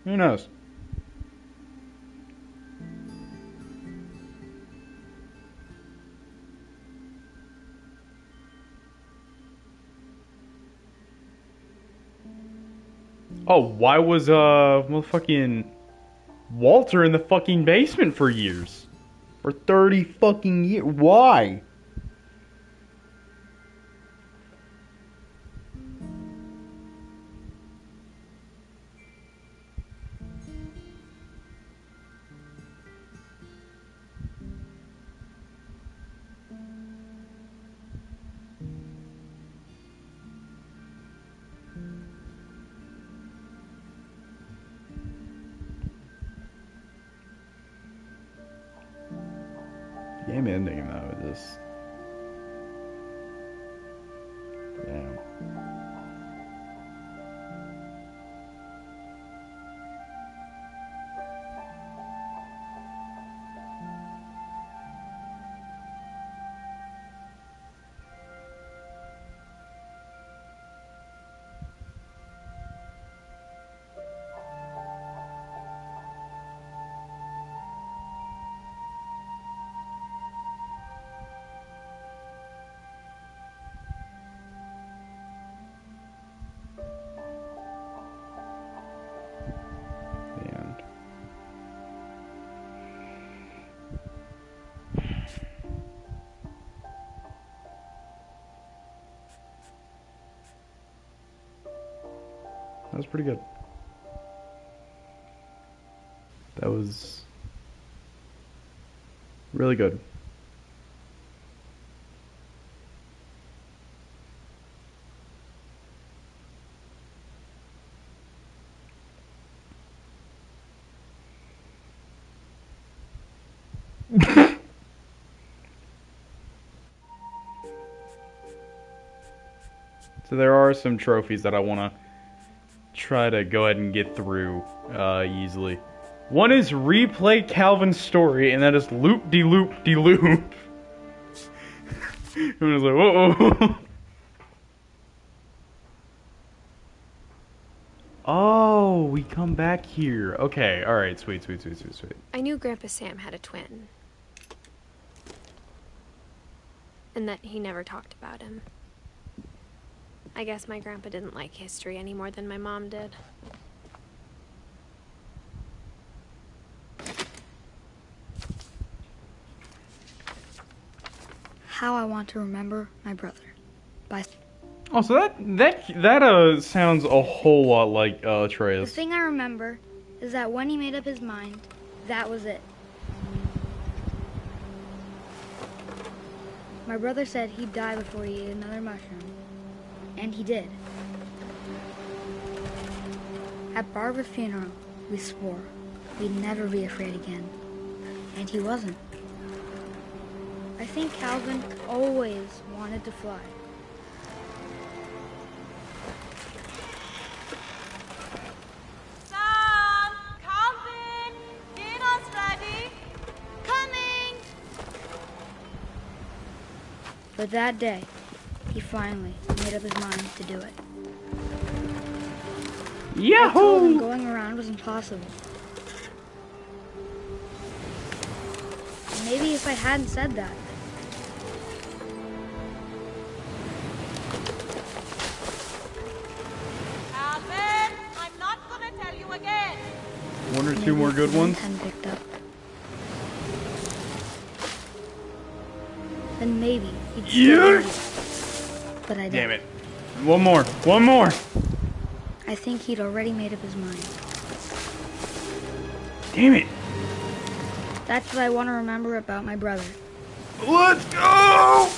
Who knows? Oh, why was motherfucking Walter in the fucking basement for years? For 30 fucking years? Why? Game ending though, this. Damn. That was pretty good. That was really good. So there are some trophies that I want to try to go ahead and get through easily. One is replay Calvin's story, and that is loop-de-loop-de-loop. And I was like, whoa. Oh, we come back here. Okay, alright, sweet. I knew Grandpa Sam had a twin. And that he never talked about him. I guess my grandpa didn't like history any more than my mom did. How I Want to Remember My Brother by... Oh, so that sounds a whole lot like The Atreus. thing I remember is that when he made up his mind, that was it. My brother said he'd die before he ate another mushroom. And he did. At Barbara's funeral, we swore we'd never be afraid again. And he wasn't. I think Calvin always wanted to fly. Sam! Calvin! Dinner's ready! Coming! But that day, he finally made up his mind to do it. Yahoo! I told him going around was impossible. Maybe if I hadn't said that. Calvin! I'm not One or two Maybe more if good the ones. hadn't picked up, then maybe he'd still be here. But I Damn doubt it. One more. One more. I think he'd already made up his mind. Damn it. That's what I want to remember about my brother. Let's go!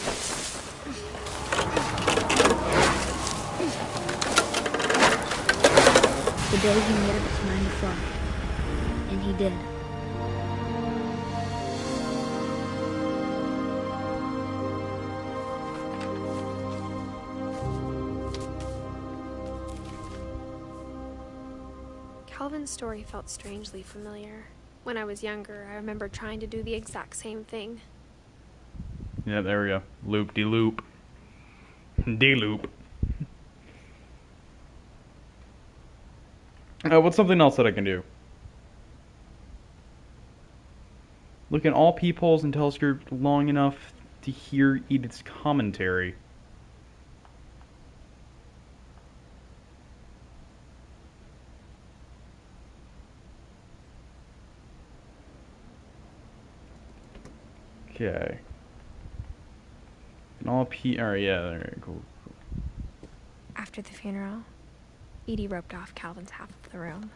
The day he made up his mind to fly. And he did. Calvin's story felt strangely familiar. When I was younger, I remember trying to do the exact same thing. Yeah, there we go. Loop-de-loop. De-loop. What's something else that I can do? Look in all peepholes and telescope long enough to hear Edith's commentary. Okay. And all alright, yeah, alright, cool. After the funeral, Edie roped off Calvin's half of the room.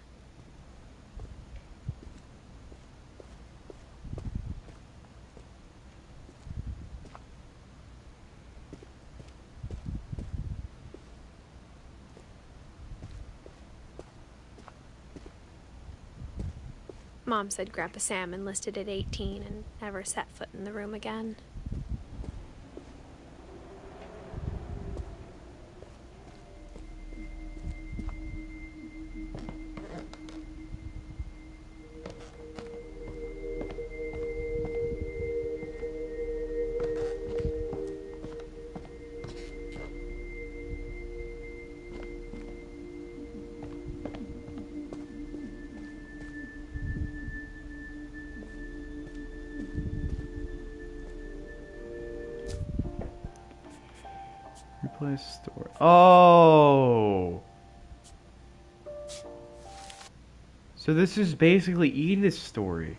Mom said Grandpa Sam enlisted at 18 and never set foot in the room again. Replace story. Oh! So this is basically Edith's story.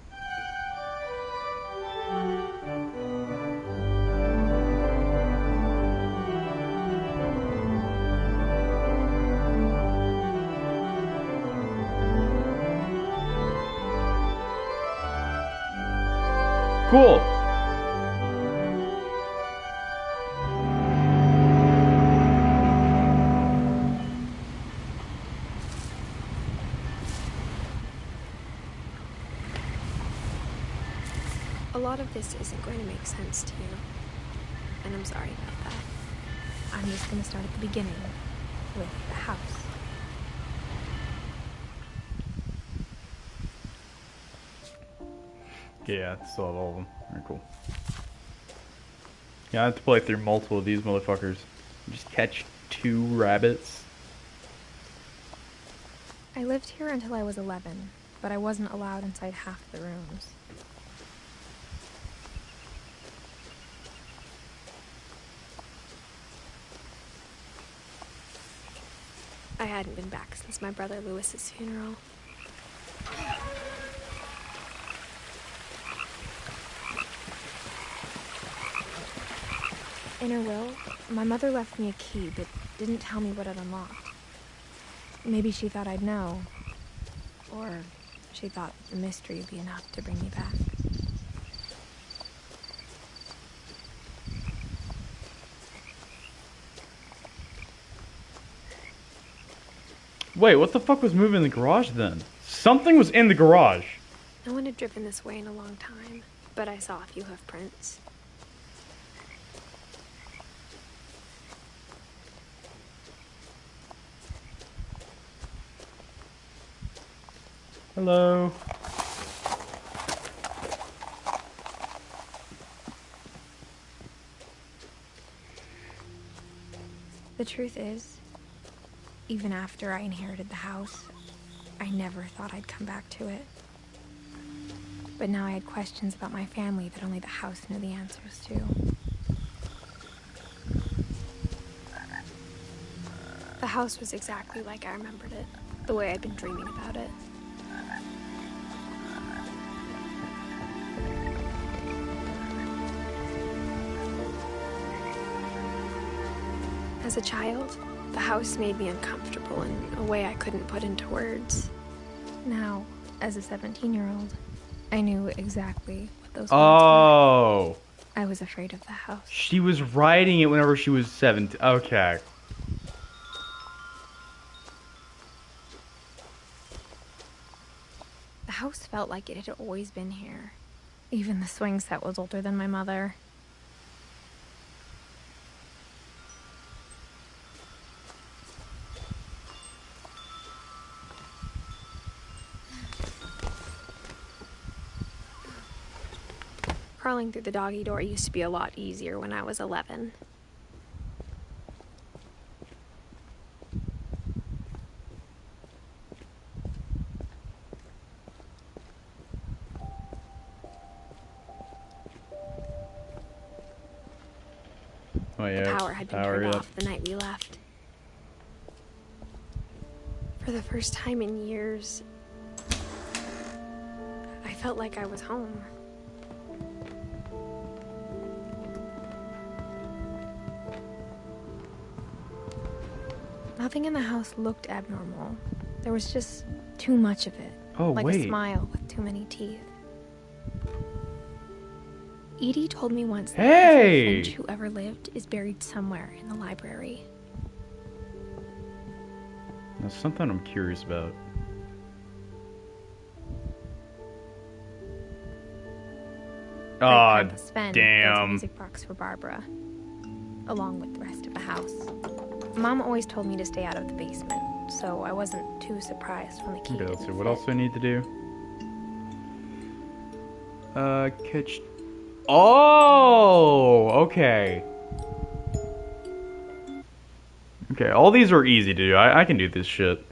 Cool! A lot of this isn't going to make sense to you, and I'm sorry about that. I'm just going to start at the beginning, with the house. Yeah, I still have all of them. Very cool. Yeah, I have to play through multiple of these motherfuckers. Just catch 2 rabbits. I lived here until I was 11, but I wasn't allowed inside half the rooms. I hadn't been back since my brother Lewis's funeral. In her will, my mother left me a key, but didn't tell me what it unlocked. Maybe she thought I'd know. Or she thought the mystery would be enough to bring me back. Wait, what the fuck was moving in the garage then? Something was in the garage. No one had driven this way in a long time, but I saw a few hoof prints. Hello. The truth is, even after I inherited the house, I never thought I'd come back to it. But now I had questions about my family that only the house knew the answers to. The house was exactly like I remembered it, the way I'd been dreaming about it. As a child, the house made me uncomfortable in a way I couldn't put into words. Now, as a 17-year-old, I knew exactly what those words were. I was afraid of the house. She was writing it whenever she was 17. Okay. The house felt like it had always been here. Even the swing set was older than my mother. Crawling through the doggy door used to be a lot easier when I was 11. Oh, yeah, the power had been turned off the night we left. For the first time in years, I felt like I was home. Nothing in the house looked abnormal. There was just too much of it. Oh, like wait. a smile with too many teeth. Edie told me once that every Finch who ever lived is buried somewhere in the library. That's something I'm curious about. Grandpa Sven built a music box for Barbara, along with the rest of the house. Mom always told me to stay out of the basement, so I wasn't too surprised when the key. Okay, let's see. What else do I need to do? Catch. Oh, okay. Okay, all these are easy to do. I can do this shit.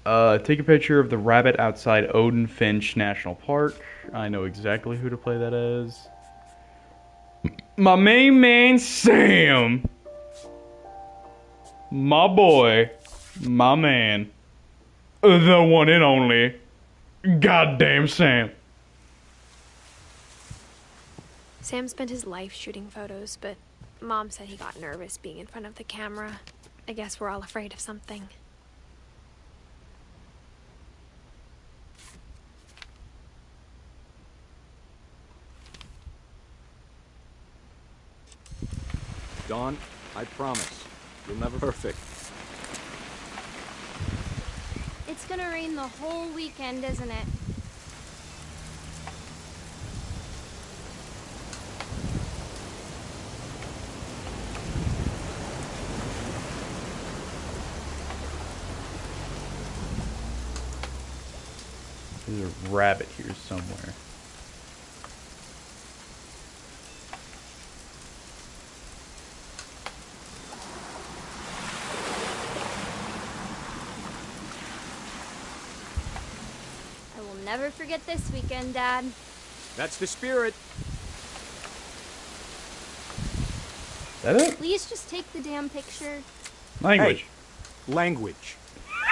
Take a picture of the rabbit outside Odin Finch National Park. I know exactly who to play that as. My main man, Sam. My boy. My man. The one and only. Goddamn Sam. Sam spent his life shooting photos, but Mom said he got nervous being in front of the camera. I guess we're all afraid of something. Dawn, I promise, you'll never perfect. It's gonna rain the whole weekend, isn't it? There's a rabbit here somewhere. I will never forget this weekend, Dad. That's the spirit. That it? Please just take the damn picture. Language. Hey, language.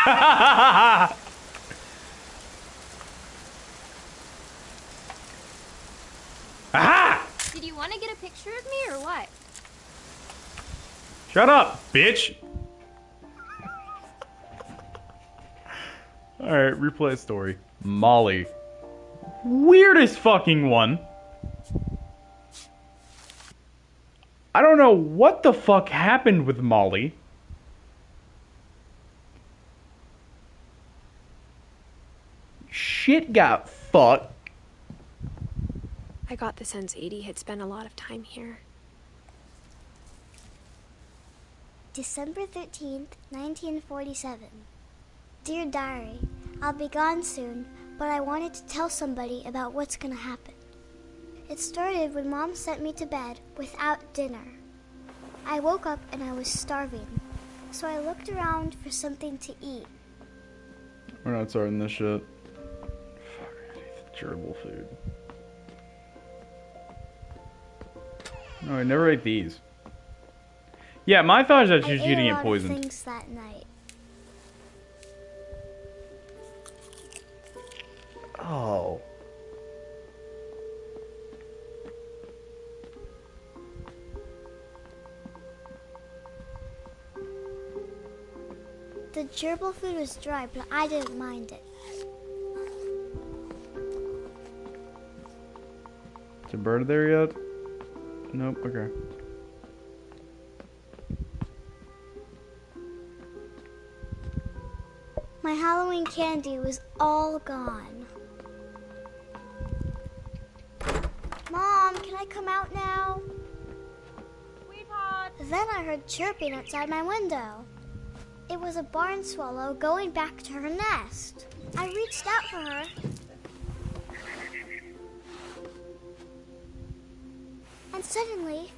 Aha! Did you want to get a picture of me or what? Shut up, bitch! Alright, replay story. Molly. Weirdest fucking one. I don't know what the fuck happened with Molly. Shit got fucked. I got the sense Edie had spent a lot of time here. December 13th, 1947. Dear Diary, I'll be gone soon, but I wanted to tell somebody about what's gonna happen. It started when Mom sent me to bed without dinner. I woke up and I was starving, so I looked around for something to eat. We're not starting this shit. Fuck, I need gerbil food. No, I never ate these. Yeah, my thought is that she was eating it poisoned. I ate a lot of things that night. Oh. The gerbil food was dry, but I didn't mind it. Is a bird there yet? Nope, okay. My Halloween candy was all gone. Mom, can I come out now? Sweetheart! Then I heard chirping outside my window. It was a barn swallow going back to her nest. I reached out for her. And suddenly,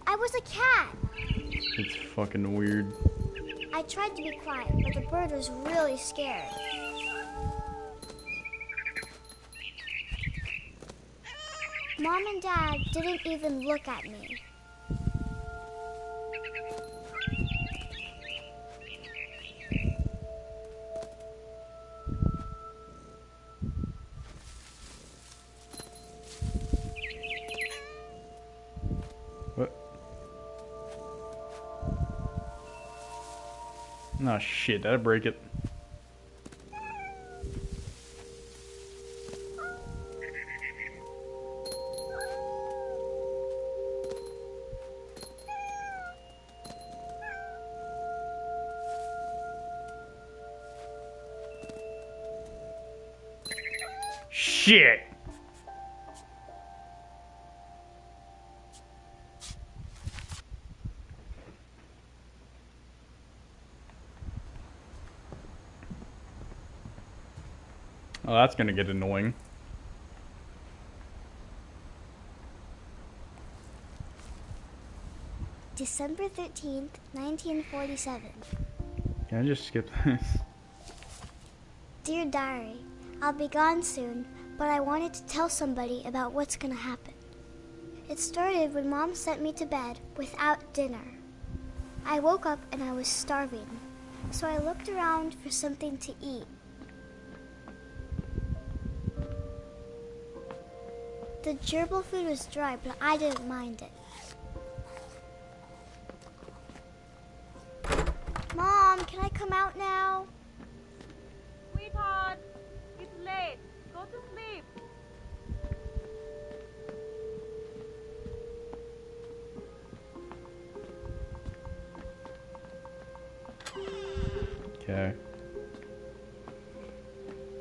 I was a cat. It's fucking weird. I tried to be quiet, but the bird was really scared. Mom and Dad didn't even look at me. What? Oh shit, did I break it? Shit! Oh, that's gonna get annoying. December 13th, 1947. Can I just skip this? Dear Diary, I'll be gone soon, but I wanted to tell somebody about what's gonna happen. It started when Mom sent me to bed without dinner. I woke up and I was starving, so I looked around for something to eat. The gerbil food was dry, but I didn't mind it. Mom, can I come out now? Sweetheart, it's late. Go to sleep. Okay.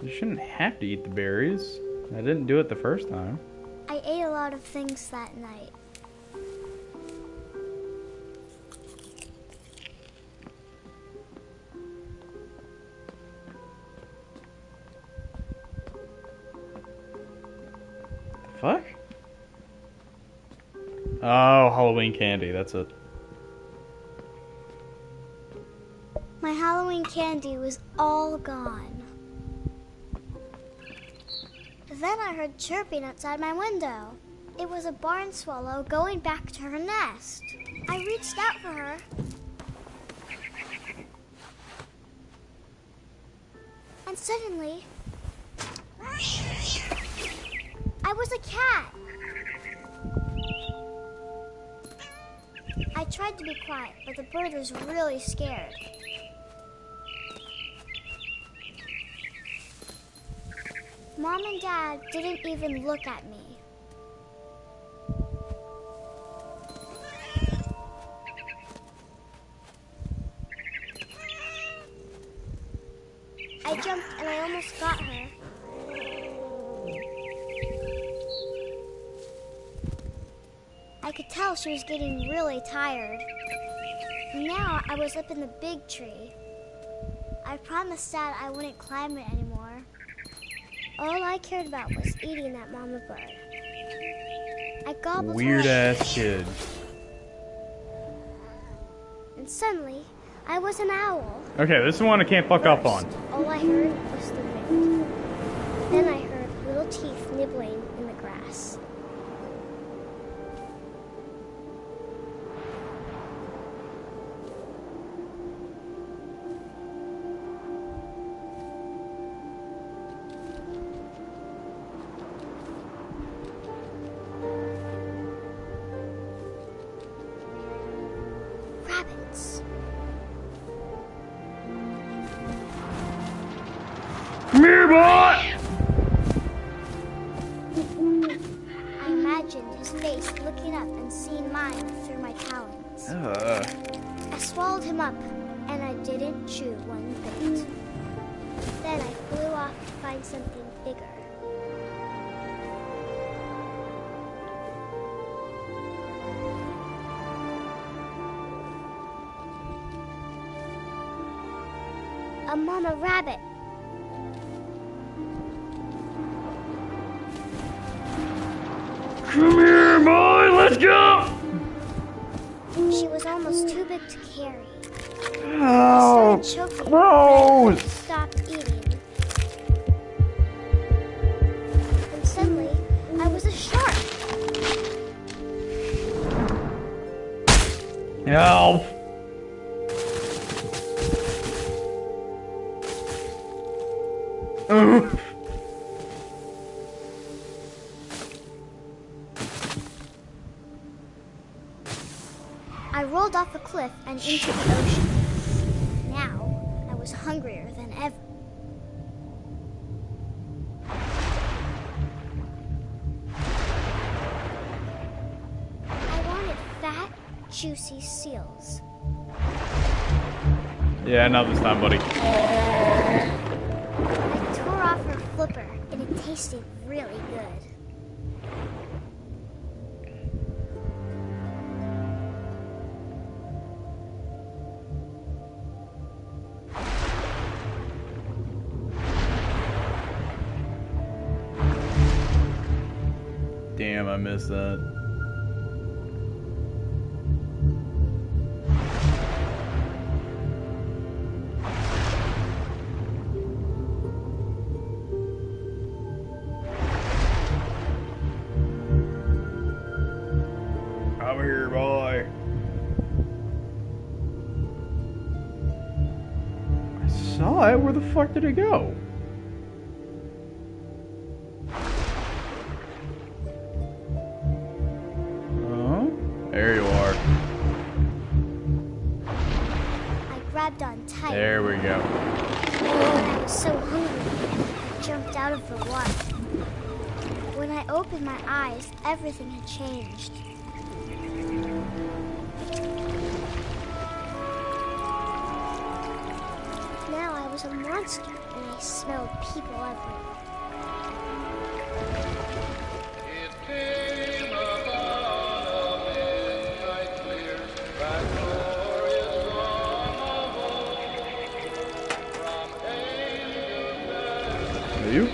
You shouldn't have to eat the berries. I didn't do it the first time. I ate a lot of things that night. The fuck? Oh, Halloween candy, that's it. My Halloween candy was all gone. Then I heard chirping outside my window. It was a barn swallow going back to her nest. I reached out for her. And suddenly, I was a cat. I tried to be quiet, but the bird was really scared. Mom and Dad didn't even look at me. I jumped and I almost got her. I could tell she was getting really tired. Now I was up in the big tree. I promised Dad I wouldn't climb it anymore. All I cared about was eating that mama bird. I gobbled Weird her up. ass kid. And suddenly, I was an owl. Okay, this is one I can't fuck up on. All I heard was the wind. Then I heard little teeth nibbling in the grass. once. Come here, boy! I imagined his face looking up and seeing mine through my talons. I swallowed him up, and I didn't chew one bit. Then I flew off to find something bigger. A mama rabbit. Come here, boy, let's go! She was almost too big to carry. Oh, I started choking, gross! but I stopped eating. And suddenly, I was a shark. Help! I rolled off a cliff and into the ocean. Now, I was hungrier than ever. I wanted fat, juicy seals. Yeah, not this time, buddy. I tore off her flipper, and it tasted really good. Damn, I missed that. Come here, boy. I saw it. Where the fuck did it go? There you are. I grabbed on tight. There we go. I was so hungry, I jumped out of the water. When I opened my eyes, everything had changed. Now I was a monster, and I smelled people everywhere. You?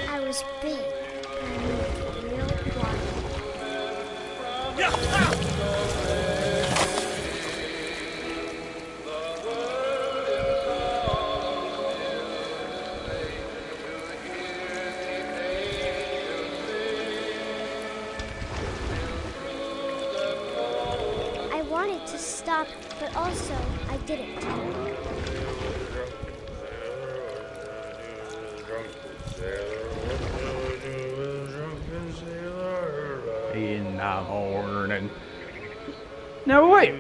I was big, and I moved real quiet. I wanted to stop, but also I didn't. In the morning. No, wait.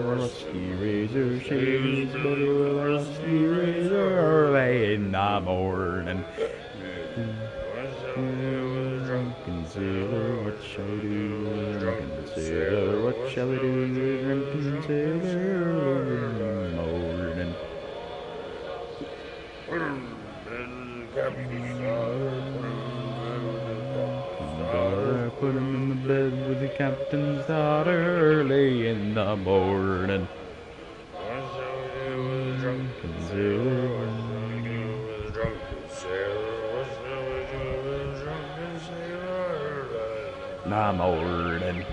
Rusty razor, shaves belly with a rusty razor early in the morning. Drunken sailor, what shall I do? Drunken sailor, what shall I do? Drunken sailor early in the morning. Put him in the bed with the captain's daughter early in the morning. Drunken sailor, the morning.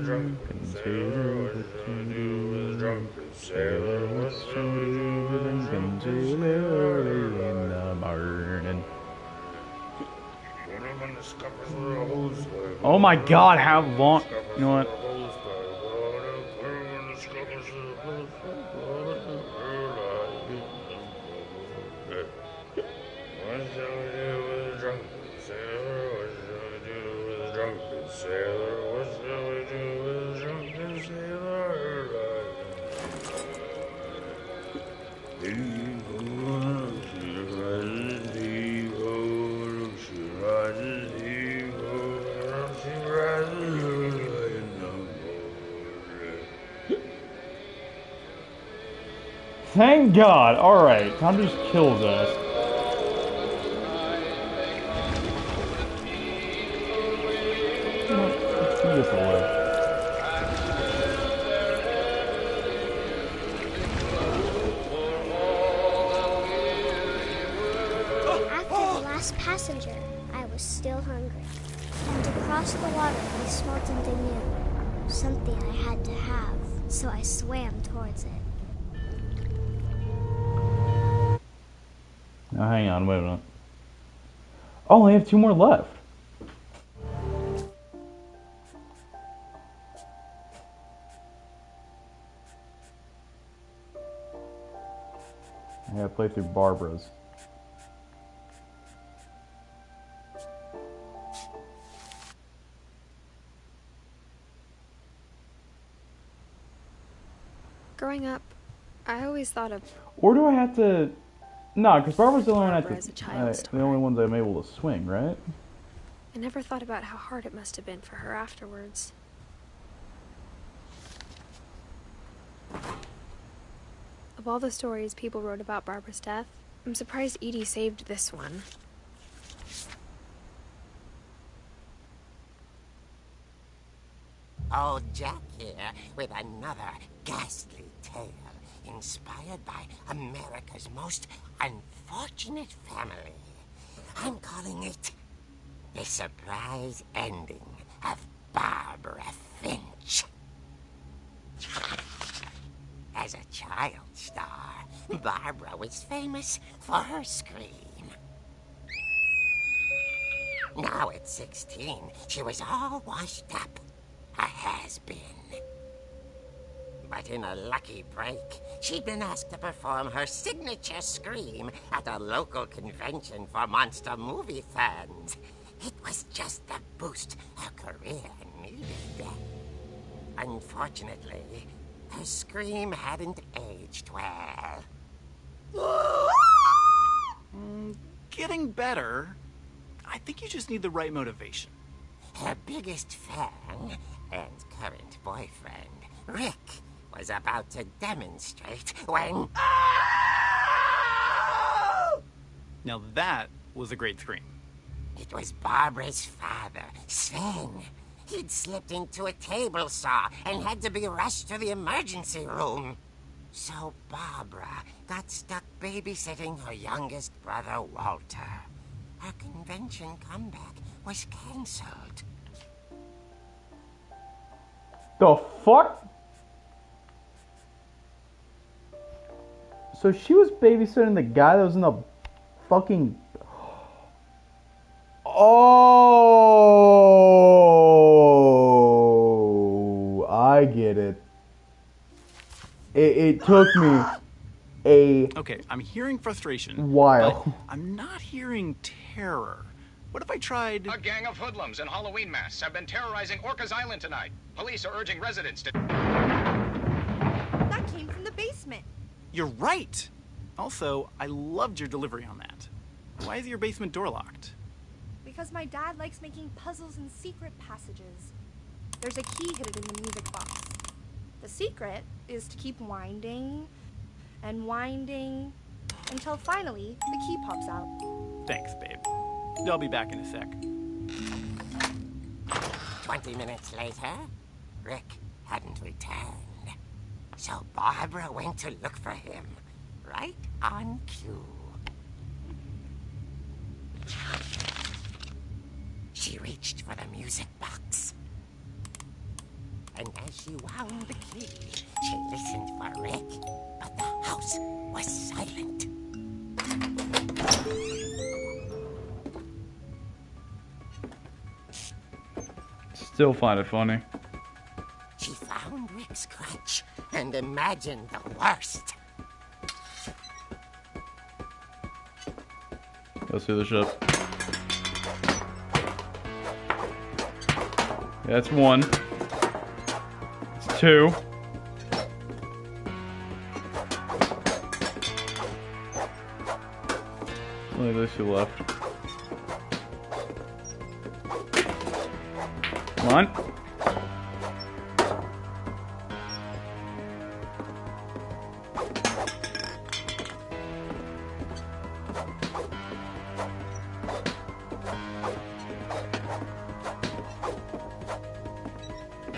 Drunken sailor, what shall we do with drunken sailor? What shall we do with drunken sailor early in the morning? Oh my god, how long? You know what? Thank God! Alright, Tom just kills us. Let's do this away. After the last passenger, I was still hungry. And across the water, we smelled something new. Something I had to have, so I swam towards it. Now hang on, wait a minute. Oh, I have 2 more left. I gotta play through Barbara's. Growing up, I always thought of Or do I have to... No, because Barbara's the only one Barbara as a child's the only ones I'm able to swing, right? I never thought about how hard it must have been for her afterwards. Of all the stories people wrote about Barbara's death, I'm surprised Edie saved this one. Old Jack here with another ghastly tale inspired by America's most unfortunate family. I'm calling it The Surprise Ending of Barbara Finch. As a child star, Barbara was famous for her scream. Now at 16, she was all washed up. A has-been. But in a lucky break, she'd been asked to perform her signature scream at a local convention for monster movie fans. It was just the boost her career needed. Unfortunately, her scream hadn't aged well. Getting better. I think you just need the right motivation. Her biggest fan and current boyfriend, Rick, was about to demonstrate when... Now that was a great scream. It was Barbara's father, Sven. He'd slipped into a table saw and had to be rushed to the emergency room. So Barbara got stuck babysitting her youngest brother, Walter. Her convention comeback was cancelled. The fuck? So she was babysitting the guy that was in the fucking... Oh, I get it. It took me a... Okay, I'm hearing frustration. While. But I'm not hearing terror. What if I tried... A gang of hoodlums in Halloween masks have been terrorizing Orcas Island tonight. Police are urging residents to... That came from the basement. You're right. Also, I loved your delivery on that. Why is your basement door locked? Because my dad likes making puzzles and secret passages. There's a key hidden in the music box. The secret is to keep winding and winding until finally the key pops out. Thanks, babe. I'll be back in a sec. 20 minutes later, Rick hadn't returned. So Barbara went to look for him, right on cue. She reached for the music box. And as she wound the key, she listened for Rick, but the house was silent. Still find it funny. She found Rick's crutch and imagined the worst. Go see the ship. Yeah, that's one. It's two. Only those two left. Come on.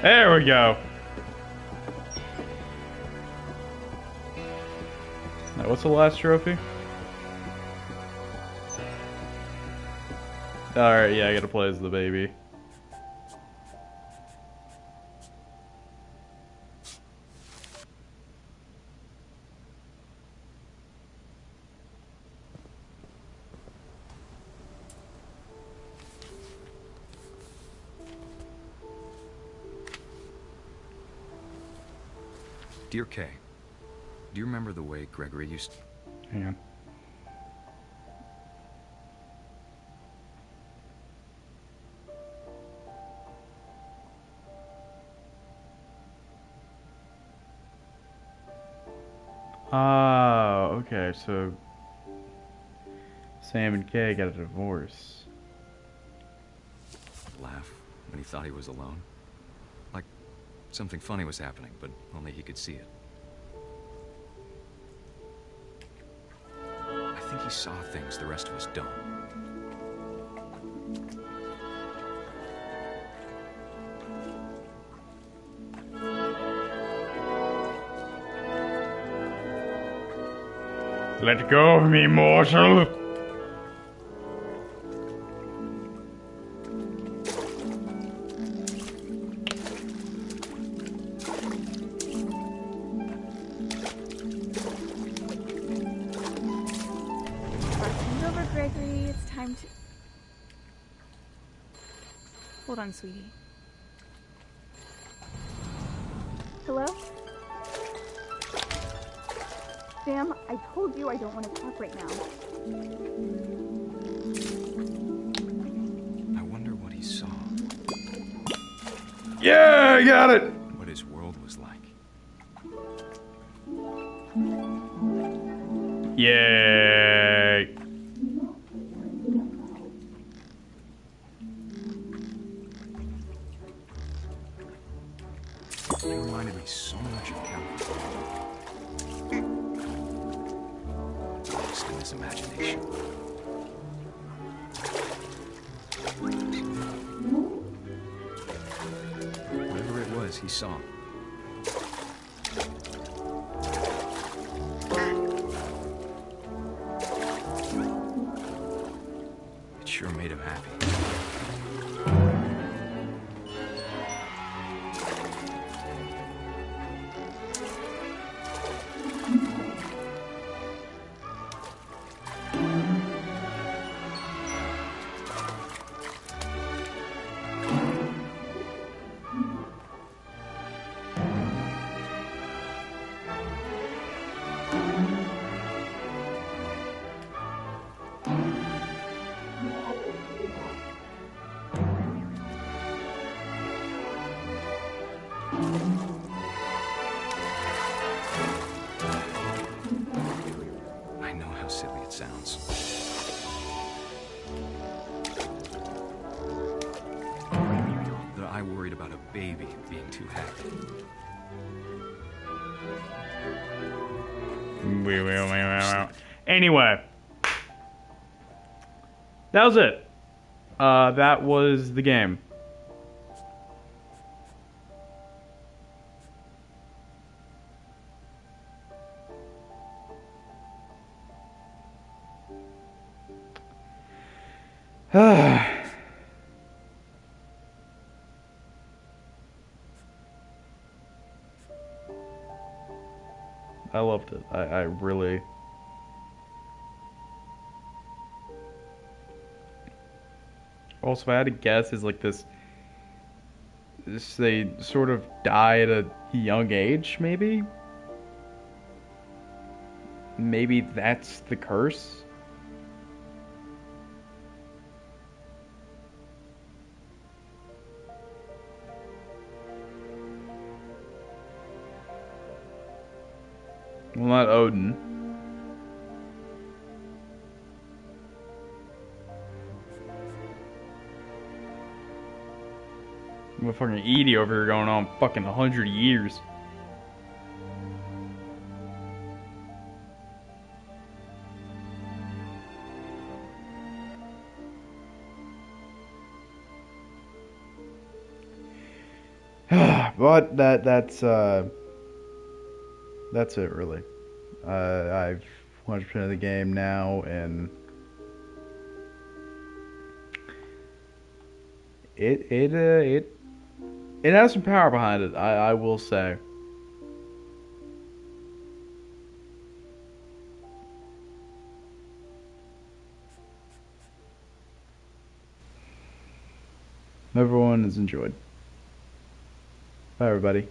There we go. Now, what's the last trophy? Alright, yeah, I gotta play as the baby. Dear Kay, do you remember the way Gregory used to... Hang on. Oh, okay, so Sam and Kay got a divorce. laugh when he thought he was alone? Like something funny was happening, but only he could see it. I think he saw things the rest of us don't. Let go of me, mortal! Bartend over, Gregory. It's time to... Hold on, sweetie. Hello? Sam, I told you I don't want to talk right now. I wonder what he saw. Yeah, I got it! What his world was like. Yay! He reminded me so much of Calvin. Lost in his imagination. Whatever it was, he saw. It sure made him happy. I know how silly it sounds. That I worried about a baby being too happy. Anyway. That was it. That was the game. I loved it. I really... Also, if I had to guess, is like this they sort of die at a young age, maybe? Maybe that's the curse? Well, not Odin. What fucking Edie over here going on fucking 100 years. But that's it really. I've 100% of the game now, and it has some power behind it. I will say. Everyone has enjoyed. Bye, everybody.